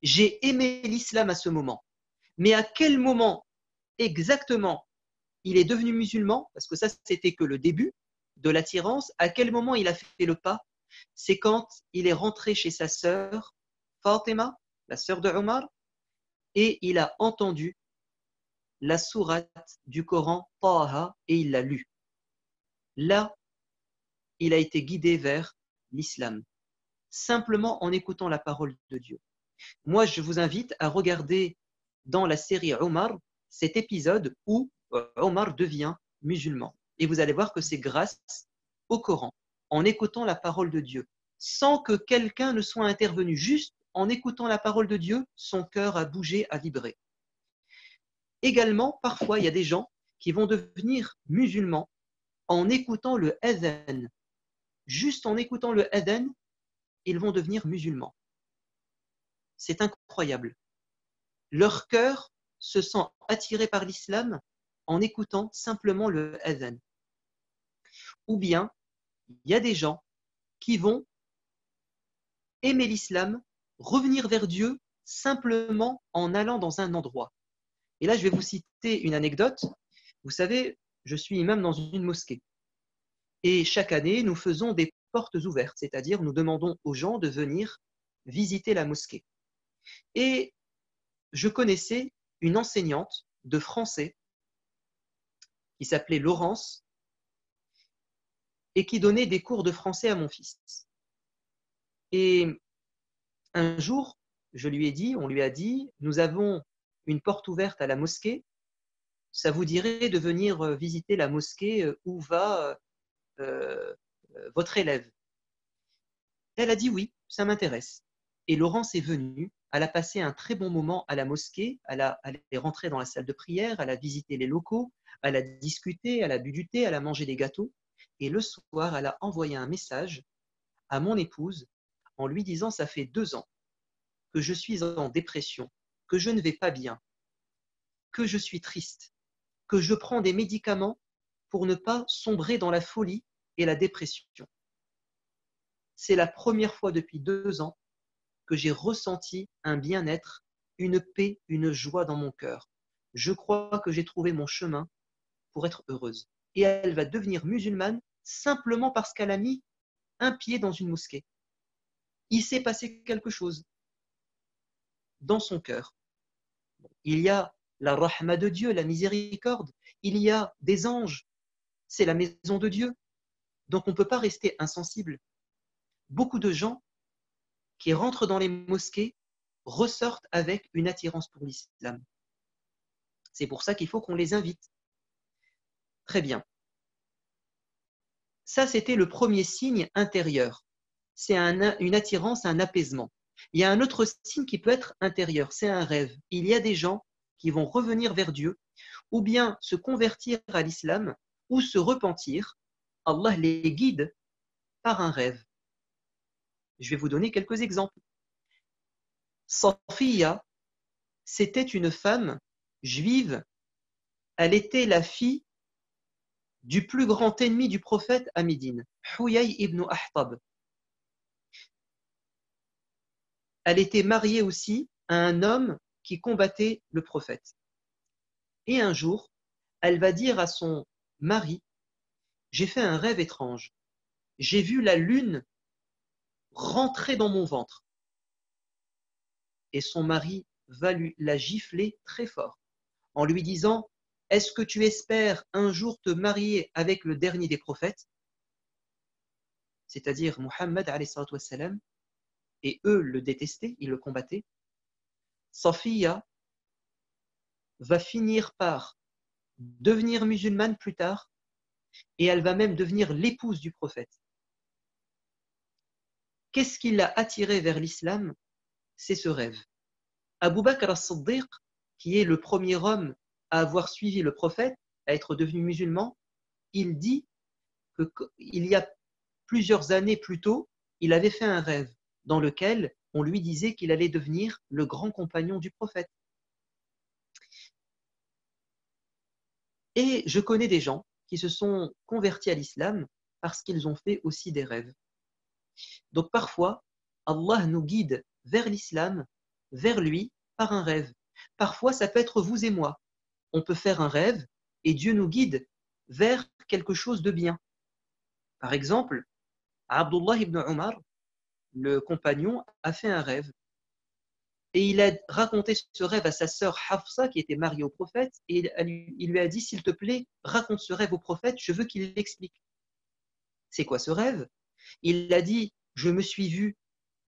S1: J'ai aimé l'islam à ce moment. Mais à quel moment exactement il est devenu musulman? Parce que ça, c'était que le début de l'attirance. À quel moment il a fait le pas? C'est quand il est rentré chez sa sœur Fatima, la sœur de Omar, et il a entendu la sourate du Coran Taha et il l'a lue. Là, il a été guidé vers l'islam, simplement en écoutant la parole de Dieu. Moi, je vous invite à regarder dans la série Omar cet épisode où Omar devient musulman. Et vous allez voir que c'est grâce au Coran, en écoutant la parole de Dieu, sans que quelqu'un ne soit intervenu, juste en écoutant la parole de Dieu, son cœur a bougé, a vibré. Également, parfois, il y a des gens qui vont devenir musulmans en écoutant le adhan. Juste en écoutant le adhan, ils vont devenir musulmans. C'est incroyable. Leur cœur se sent attiré par l'islam en écoutant simplement le adhan. Ou bien, il y a des gens qui vont aimer l'islam, revenir vers Dieu simplement en allant dans un endroit. Et là, je vais vous citer une anecdote. Vous savez, je suis imam dans une mosquée. Et chaque année, nous faisons des portes ouvertes, c'est-à-dire nous demandons aux gens de venir visiter la mosquée. Et je connaissais une enseignante de français qui s'appelait Laurence et qui donnait des cours de français à mon fils. Et un jour, on lui a dit, nous avons une porte ouverte à la mosquée, ça vous dirait de venir visiter la mosquée où va votre élève? Elle a dit oui, ça m'intéresse. Et Laurence est venue, elle a passé un très bon moment à la mosquée, elle est rentrée dans la salle de prière, elle a visité les locaux, elle a discuté, elle a bu du thé, elle a mangé des gâteaux. Et le soir, elle a envoyé un message à mon épouse en lui disant « ça fait 2 ans que je suis en dépression, que je ne vais pas bien, que je suis triste, que je prends des médicaments pour ne pas sombrer dans la folie et la dépression. C'est la première fois depuis 2 ans que j'ai ressenti un bien-être, une paix, une joie dans mon cœur. Je crois que j'ai trouvé mon chemin pour être heureuse. » Et elle va devenir musulmane simplement parce qu'elle a mis un pied dans une mosquée. Il s'est passé quelque chose dans son cœur. Il y a la rahma de Dieu, la miséricorde. Il y a des anges. C'est la maison de Dieu. Donc on ne peut pas rester insensible. Beaucoup de gens qui rentrent dans les mosquées ressortent avec une attirance pour l'islam. C'est pour ça qu'il faut qu'on les invite. Très bien. Ça, c'était le premier signe intérieur. C'est une attirance, un apaisement. Il y a un autre signe qui peut être intérieur, c'est un rêve. Il y a des gens qui vont revenir vers Dieu, ou bien se convertir à l'islam, ou se repentir. Allah les guide par un rêve. Je vais vous donner quelques exemples. Safiya, c'était une femme juive. Elle était la fille du plus grand ennemi du prophète à Médine, Huyay ibn Ahtab. Elle était mariée aussi à un homme qui combattait le prophète. Et un jour, elle va dire à son mari, « J'ai fait un rêve étrange. J'ai vu la lune rentrer dans mon ventre. » Et son mari va la gifler très fort en lui disant, « Est-ce que tu espères un jour te marier avec le dernier des prophètes ?» C'est-à-dire Muhammad alayhi salatu wassalam, et eux le détestaient, ils le combattaient. Safiya va finir par devenir musulmane plus tard et elle va même devenir l'épouse du prophète. Qu'est-ce qui l'a attirée vers l'islam? C'est ce rêve. Abu Bakr as-Siddiq, qui est le premier homme à avoir suivi le prophète, à être devenu musulman, il dit qu'il y a plusieurs années plus tôt, il avait fait un rêve dans lequel on lui disait qu'il allait devenir le grand compagnon du prophète. Et je connais des gens qui se sont convertis à l'islam parce qu'ils ont fait aussi des rêves. Donc parfois, Allah nous guide vers l'islam, vers lui, par un rêve. Parfois, ça peut être vous et moi. On peut faire un rêve et Dieu nous guide vers quelque chose de bien. Par exemple, Abdullah ibn Omar, le compagnon, a fait un rêve. Et il a raconté ce rêve à sa sœur Hafsa, qui était mariée au prophète, et il lui a dit, s'il te plaît, raconte ce rêve au prophète, je veux qu'il l'explique. C'est quoi ce rêve? Il a dit, je me suis vu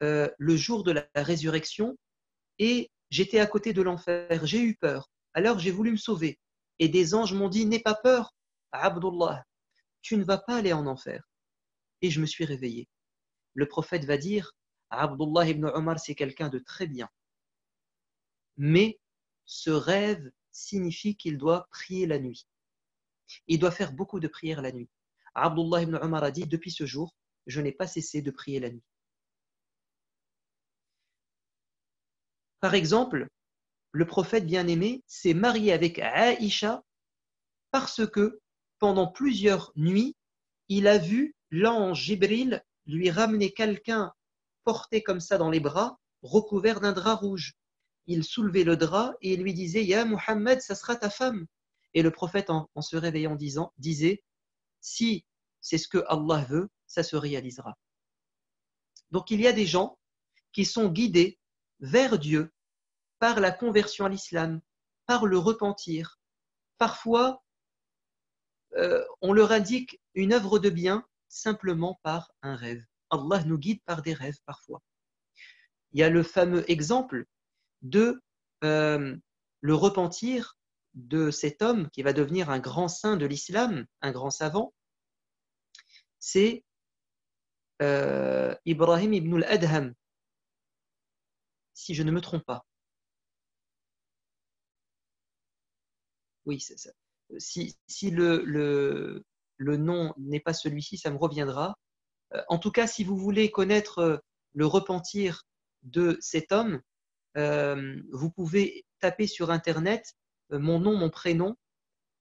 S1: le jour de la résurrection et j'étais à côté de l'enfer, j'ai eu peur. Alors j'ai voulu me sauver. Et des anges m'ont dit, n'aie pas peur, Abdullah, tu ne vas pas aller en enfer. Et je me suis réveillé. Le prophète va dire, Abdullah ibn Omar, c'est quelqu'un de très bien. Mais ce rêve signifie qu'il doit prier la nuit. Il doit faire beaucoup de prières la nuit. Abdullah ibn Omar a dit, depuis ce jour, je n'ai pas cessé de prier la nuit. Par exemple, le prophète bien-aimé s'est marié avec Aïcha parce que pendant plusieurs nuits, il a vu l'ange Jibril lui ramener quelqu'un porté comme ça dans les bras, recouvert d'un drap rouge. Il soulevait le drap et il lui disait « Ya Muhammad, ça sera ta femme ». Et le prophète, en se réveillant, disait « Si c'est ce que Allah veut, ça se réalisera ». Donc il y a des gens qui sont guidés vers Dieu par la conversion à l'islam, par le repentir. Parfois, on leur indique une œuvre de bien simplement par un rêve. Allah nous guide par des rêves parfois. Il y a le fameux exemple de le repentir de cet homme qui va devenir un grand saint de l'islam, un grand savant. C'est Ibrahim ibn al-Adham, si je ne me trompe pas. Oui, c'est ça. Si le nom n'est pas celui-ci, ça me reviendra. En tout cas, si vous voulez connaître le repentir de cet homme, vous pouvez taper sur Internet mon nom, mon prénom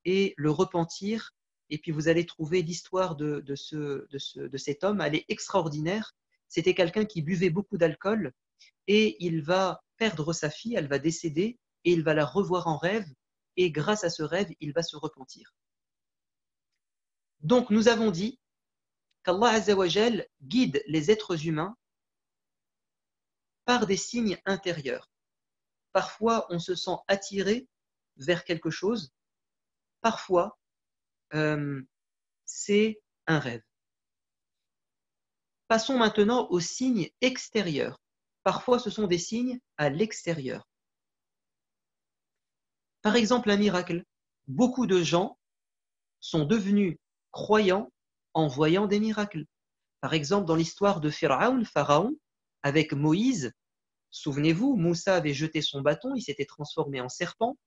S1: et le repentir, et puis vous allez trouver l'histoire de cet homme. Elle est extraordinaire. C'était quelqu'un qui buvait beaucoup d'alcool et il va perdre sa fille, elle va décéder et il va la revoir en rêve et grâce à ce rêve, il va se repentir. Donc nous avons dit qu'Allah Azzawajal guide les êtres humains par des signes intérieurs. Parfois, on se sent attiré vers quelque chose. Parfois, c'est un rêve. Passons maintenant aux signes extérieurs. Parfois, ce sont des signes à l'extérieur. Par exemple, un miracle. Beaucoup de gens sont devenus croyants en voyant des miracles. Par exemple, dans l'histoire de Pharaon, avec Moïse, souvenez-vous, Moussa avait jeté son bâton, il s'était transformé en serpent.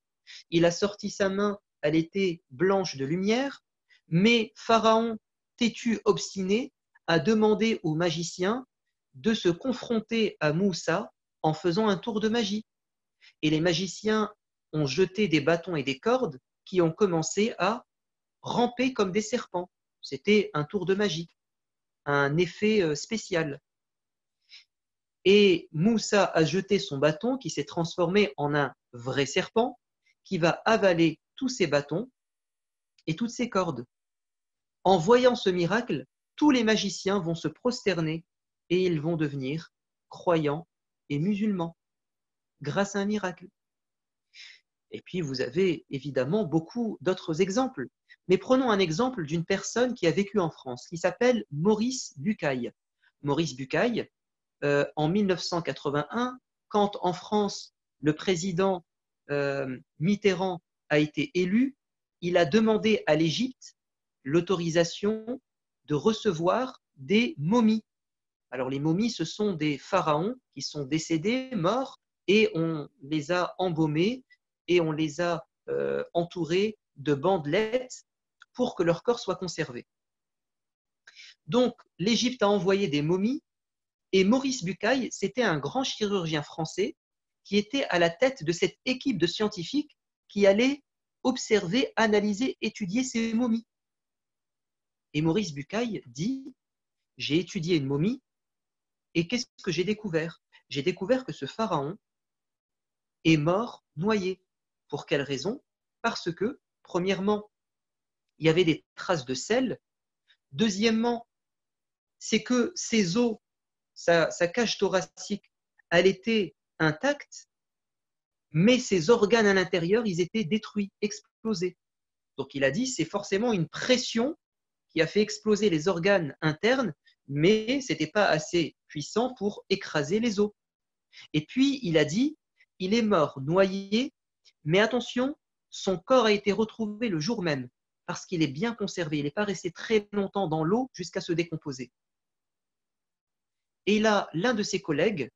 S1: Il a sorti sa main, elle était blanche de lumière, mais Pharaon, têtu, obstiné, a demandé aux magiciens de se confronter à Moussa en faisant un tour de magie. Et les magiciens ont jeté des bâtons et des cordes qui ont commencé à ramper comme des serpents. C'était un tour de magie, un effet spécial. Et Moussa a jeté son bâton qui s'est transformé en un vrai serpent qui va avaler tous ses bâtons et toutes ses cordes. En voyant ce miracle, tous les magiciens vont se prosterner et ils vont devenir croyants et musulmans grâce à un miracle. Et puis vous avez évidemment beaucoup d'autres exemples. Mais prenons un exemple d'une personne qui a vécu en France, qui s'appelle Maurice Bucaille. Maurice Bucaille, en 1981, quand en France le président Mitterrand a été élu, il a demandé à l'Égypte l'autorisation de recevoir des momies. Alors les momies, ce sont des pharaons qui sont décédés, morts, et on les a embaumés et on les a entourés de bandelettes pour que leur corps soit conservé. Donc l'Égypte a envoyé des momies Et Maurice Bucaille, c'était un grand chirurgien français qui était à la tête de cette équipe de scientifiques qui allait observer, analyser, étudier ces momies. Et Maurice Bucaille dit, j'ai étudié une momie et qu'est-ce que j'ai découvert? J'ai découvert que ce pharaon est mort noyé. Pour quelle raison? Parce que, premièrement, il y avait des traces de sel. Deuxièmement, c'est que ses os, sa cage thoracique, elle était intacte, mais ses organes à l'intérieur, ils étaient détruits, explosés. Donc il a dit, c'est forcément une pression qui a fait exploser les organes internes, mais ce n'était pas assez puissant pour écraser les os. Et puis il a dit, il est mort noyé, mais attention, son corps a été retrouvé le jour même, parce qu'il est bien conservé, il n'est pas resté très longtemps dans l'eau jusqu'à se décomposer. Et il a l'un de ses collègues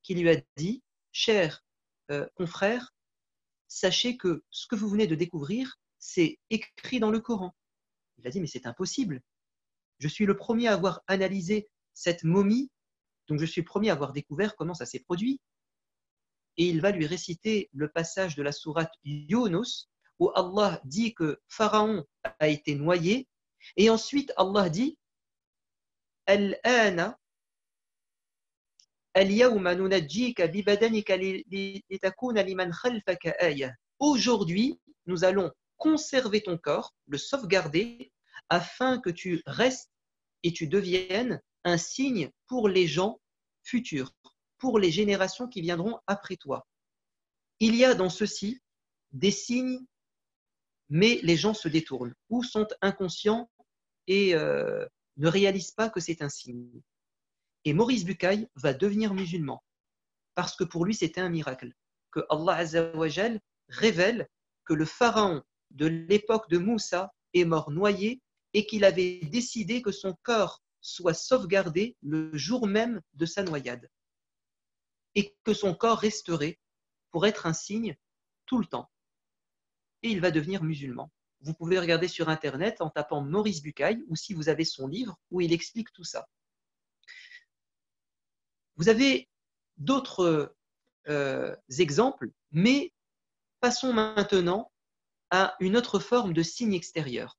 S1: qui lui a dit, cher confrère, sachez que ce que vous venez de découvrir, c'est écrit dans le Coran. Il a dit, mais c'est impossible. Je suis le premier à avoir analysé cette momie, donc je suis le premier à avoir découvert comment ça s'est produit. Et il va lui réciter le passage de la sourate Yunus, où Allah dit que Pharaon a été noyé, et ensuite Allah dit Al-ana al-yawma nunajjika bi badanika litakuna liman khalfaka aya. Aujourd'hui, nous allons conserver ton corps, le sauvegarder, afin que tu restes et tu deviennes un signe pour les gens futurs, pour les générations qui viendront après toi. Il y a dans ceci des signes, mais les gens se détournent ou sont inconscients et ne réalisent pas que c'est un signe. Et Maurice Bucaille va devenir musulman parce que pour lui c'était un miracle, que Allah Azza wa Jal révèle que le pharaon de l'époque de Moussa est mort noyé et qu'il avait décidé que son corps soit sauvegardé le jour même de sa noyade et que son corps resterait pour être un signe tout le temps. Et il va devenir musulman. Vous pouvez regarder sur Internet en tapant Maurice Bucaille ou si vous avez son livre où il explique tout ça. Vous avez d'autres exemples, mais passons maintenant à une autre forme de signe extérieur.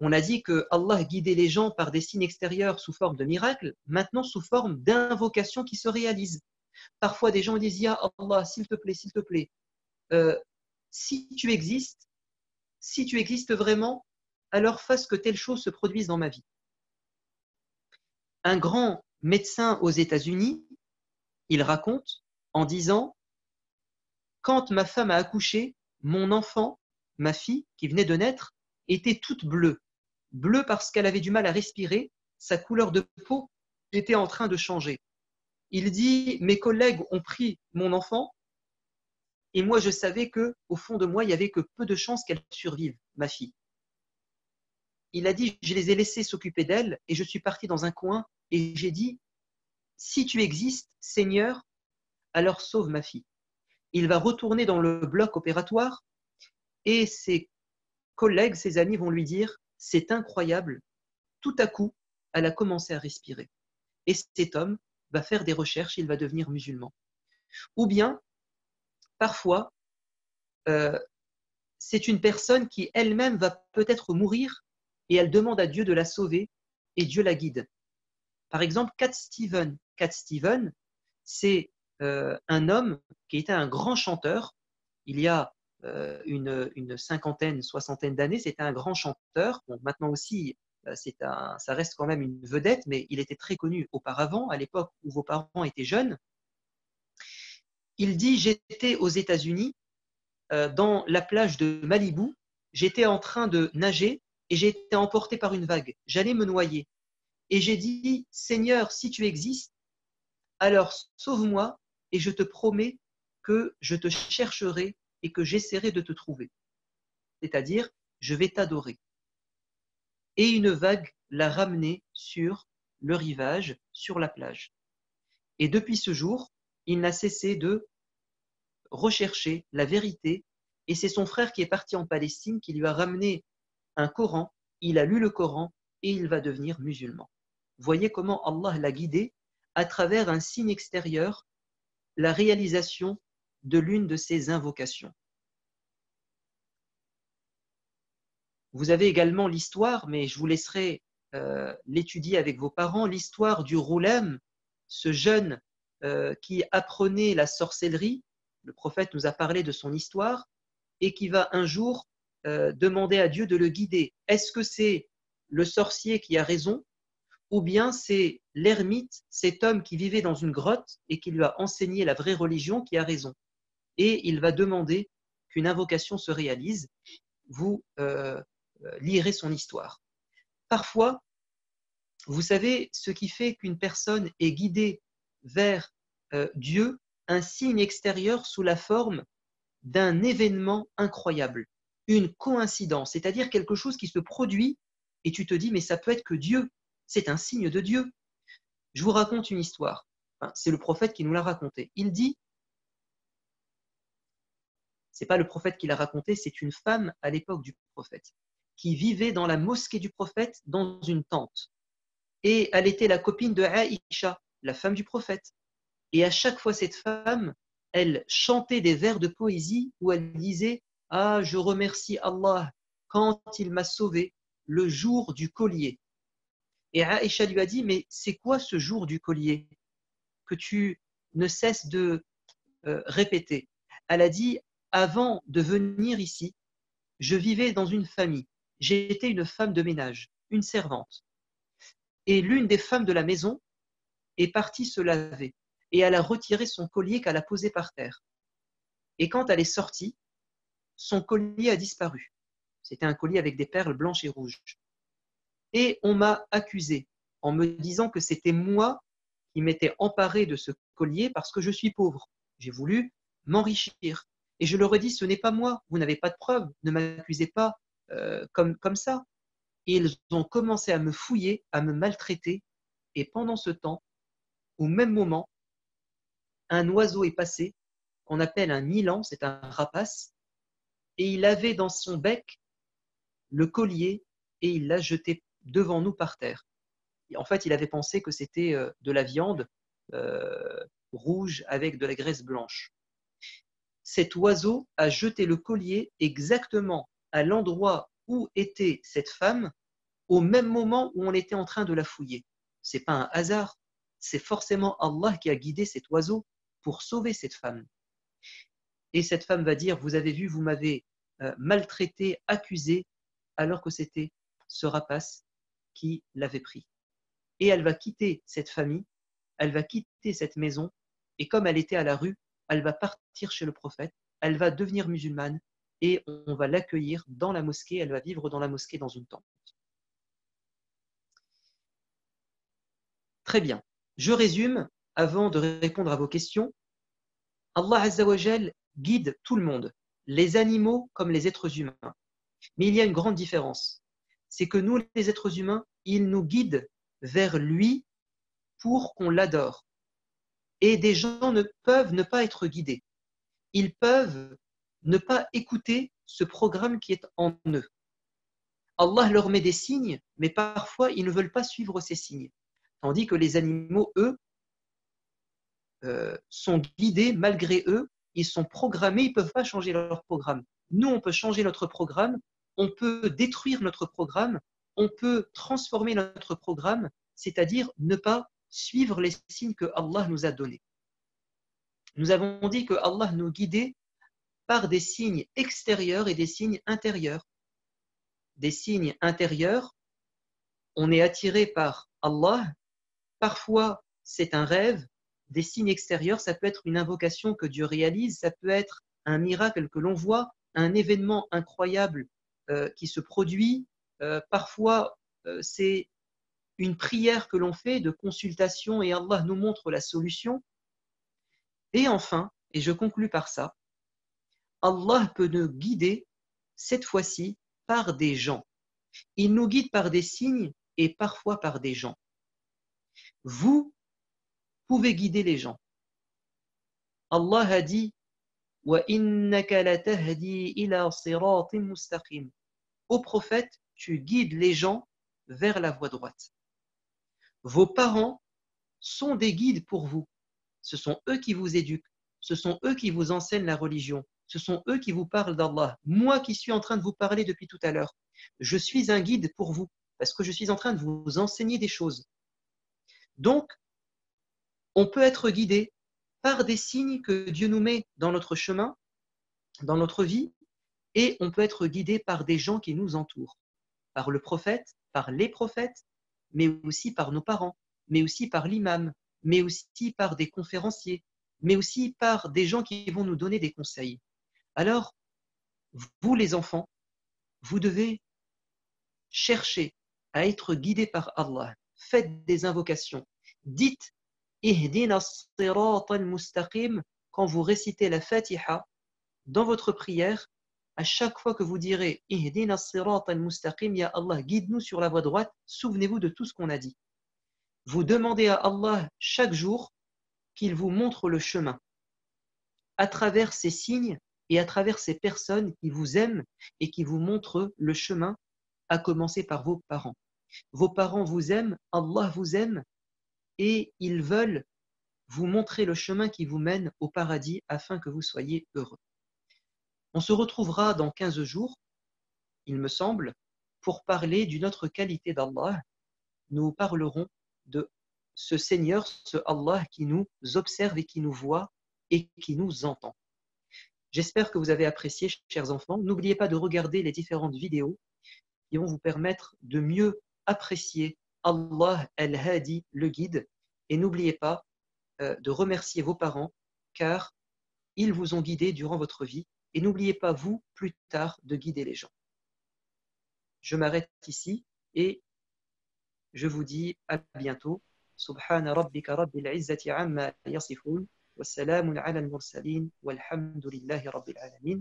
S1: On a dit que Allah guidait les gens par des signes extérieurs sous forme de miracles, maintenant sous forme d'invocations qui se réalisent. Parfois, des gens disent « Ya Allah, s'il te plaît, si tu existes vraiment, alors fasse que telle chose se produise dans ma vie. » Un grand médecin aux États-Unis, il raconte en disant « Quand ma femme a accouché, mon enfant, ma fille qui venait de naître, était toute bleue. Bleue parce qu'elle avait du mal à respirer, sa couleur de peau était en train de changer. Il dit « Mes collègues ont pris mon enfant et moi je savais qu'au fond de moi, il n'y avait que peu de chances qu'elle survive, ma fille. Il a dit « Je les ai laissés s'occuper d'elle et je suis parti dans un coin et j'ai dit « Si tu existes, Seigneur, alors sauve ma fille. » Il va retourner dans le bloc opératoire et ses collègues, ses amis vont lui dire « C'est incroyable, tout à coup, elle a commencé à respirer. » Et cet homme va faire des recherches, il va devenir musulman. Ou bien, parfois, c'est une personne qui elle-même va peut-être mourir et elle demande à Dieu de la sauver et Dieu la guide. Par exemple, Cat Stevens. Cat Stevens, c'est un homme qui était un grand chanteur. Il y a une cinquantaine, soixantaine d'années, c'était un grand chanteur. Bon, maintenant aussi, ça reste quand même une vedette, mais il était très connu auparavant, à l'époque où vos parents étaient jeunes. Il dit, j'étais aux États-Unis, dans la plage de Malibu, j'étais en train de nager et j'ai été emporté par une vague. J'allais me noyer. Et j'ai dit, Seigneur, si tu existes, alors sauve-moi et je te promets que je te chercherai et que j'essaierai de te trouver. C'est-à-dire, je vais t'adorer. Et une vague l'a ramené sur le rivage, sur la plage. Et depuis ce jour, il n'a cessé de rechercher la vérité. Et c'est son frère qui est parti en Palestine qui lui a ramené un Coran. Il a lu le Coran et il va devenir musulman. Voyez comment Allah l'a guidé à travers un signe extérieur la réalisation de l'une de ces invocations. Vous avez également l'histoire, mais je vous laisserai l'étudier avec vos parents, l'histoire du Roulem, ce jeune qui apprenait la sorcellerie. Le prophète nous a parlé de son histoire et qui va un jour demander à Dieu de le guider. Est-ce que c'est le sorcier qui a raison ou bien c'est l'ermite, cet homme qui vivait dans une grotte et qui lui a enseigné la vraie religion qui a raison? Et il va demander qu'une invocation se réalise. Vous lirez son histoire. Parfois, vous savez, ce qui fait qu'une personne est guidée vers Dieu, un signe extérieur sous la forme d'un événement incroyable, une coïncidence, c'est-à-dire quelque chose qui se produit et tu te dis, mais ça peut être que Dieu, c'est un signe de Dieu. Je vous raconte une histoire. Enfin, c'est le prophète qui nous l'a raconté. Il dit, c'est pas le prophète qui l'a raconté, c'est une femme à l'époque du prophète qui vivait dans la mosquée du prophète dans une tente. Et elle était la copine de Aïcha, la femme du prophète. Et à chaque fois, cette femme, elle chantait des vers de poésie où elle disait « Ah, je remercie Allah quand il m'a sauvé le jour du collier. » Et Aïcha lui a dit « Mais c'est quoi ce jour du collier que tu ne cesses de répéter ?» Elle a dit « Avant de venir ici, je vivais dans une famille. J'étais une femme de ménage, une servante. Et l'une des femmes de la maison est partie se laver et elle a retiré son collier qu'elle a posé par terre. Et quand elle est sortie, son collier a disparu. C'était un collier avec des perles blanches et rouges. Et on m'a accusé en me disant que c'était moi qui m'étais emparé de ce collier parce que je suis pauvre. J'ai voulu m'enrichir. Et je leur ai dit, ce n'est pas moi, vous n'avez pas de preuves, ne m'accusez pas comme ça. Et ils ont commencé à me fouiller, à me maltraiter. Et pendant ce temps, au même moment, un oiseau est passé, qu'on appelle un milan, c'est un rapace, et il avait dans son bec le collier et il l'a jeté devant nous par terre. Et en fait, il avait pensé que c'était de la viande rouge avec de la graisse blanche. Cet oiseau a jeté le collier exactement à l'endroit où était cette femme, au même moment où on était en train de la fouiller. Ce n'est pas un hasard, c'est forcément Allah qui a guidé cet oiseau pour sauver cette femme. Et cette femme va dire, vous avez vu, vous m'avez maltraité, accusé, alors que c'était ce rapace qui l'avait pris. Et elle va quitter cette famille, elle va quitter cette maison, et comme elle était à la rue, elle va partir chez le prophète, elle va devenir musulmane, et on va l'accueillir dans la mosquée, elle va vivre dans la mosquée dans une tente. Très bien. Je résume avant de répondre à vos questions. Allah Azza wa Jal guide tout le monde, les animaux comme les êtres humains. Mais il y a une grande différence. C'est que nous, les êtres humains, il nous guide vers lui pour qu'on l'adore. Et des gens ne peuvent ne pas être guidés. Ils peuvent ne pas écouter ce programme qui est en eux. Allah leur met des signes, mais parfois ils ne veulent pas suivre ces signes. Tandis que les animaux, eux, sont guidés malgré eux, ils sont programmés, ils ne peuvent pas changer leur programme. Nous, on peut changer notre programme, on peut détruire notre programme, on peut transformer notre programme, c'est-à-dire ne pas suivre les signes que Allah nous a donnés. Nous avons dit que Allah nous guidait par des signes extérieurs et des signes intérieurs. Des signes intérieurs, on est attiré par Allah, parfois c'est un rêve, des signes extérieurs, ça peut être une invocation que Dieu réalise, ça peut être un miracle que l'on voit, un événement incroyable qui se produit, parfois c'est une prière que l'on fait de consultation et Allah nous montre la solution. Et enfin, et je conclus par ça, Allah peut nous guider cette fois-ci par des gens. Il nous guide par des signes et parfois par des gens. Vous pouvez guider les gens. Allah a dit وَإِنَّكَ لَتَهْدِي إِلَى صِرَاطٍ مُسْتَقِيمٍ. Ô prophète, tu guides les gens vers la voie droite. Vos parents sont des guides pour vous. Ce sont eux qui vous éduquent. Ce sont eux qui vous enseignent la religion. Ce sont eux qui vous parlent d'Allah. Moi qui suis en train de vous parler depuis tout à l'heure, je suis un guide pour vous parce que je suis en train de vous enseigner des choses. Donc, on peut être guidé par des signes que Dieu nous met dans notre chemin, dans notre vie, et on peut être guidé par des gens qui nous entourent, par le prophète, par les prophètes, mais aussi par nos parents, mais aussi par l'imam, mais aussi par des conférenciers, mais aussi par des gens qui vont nous donner des conseils. Alors, vous les enfants, vous devez chercher à être guidés par Allah. Faites des invocations. Dites Ihdina as-sirata al-mustaqim quand vous récitez la Fatiha dans votre prière. À chaque fois que vous direz Ihdina as-sirata al-mustaqim, ya Allah, guide-nous sur la voie droite, souvenez-vous de tout ce qu'on a dit. Vous demandez à Allah chaque jour qu'il vous montre le chemin à travers ces signes et à travers ces personnes qui vous aiment et qui vous montrent le chemin, à commencer par vos parents. Vos parents vous aiment, Allah vous aime et ils veulent vous montrer le chemin qui vous mène au paradis afin que vous soyez heureux. On se retrouvera dans 15 jours, il me semble, pour parler d'une autre qualité d'Allah. Nous parlerons de ce Seigneur, ce Allah qui nous observe et qui nous voit et qui nous entend. J'espère que vous avez apprécié, chers enfants. N'oubliez pas de regarder les différentes vidéos qui vont vous permettre de mieux apprécier Allah al-Hadi, le guide. Et n'oubliez pas de remercier vos parents car ils vous ont guidé durant votre vie. Et n'oubliez pas, vous, plus tard, de guider les gens. Je m'arrête ici et je vous dis à bientôt. Subhana rabbika rabbil izzati amma yasifun. Wassalamun ala al-mursalin. Walhamdulillahi rabbil alamin.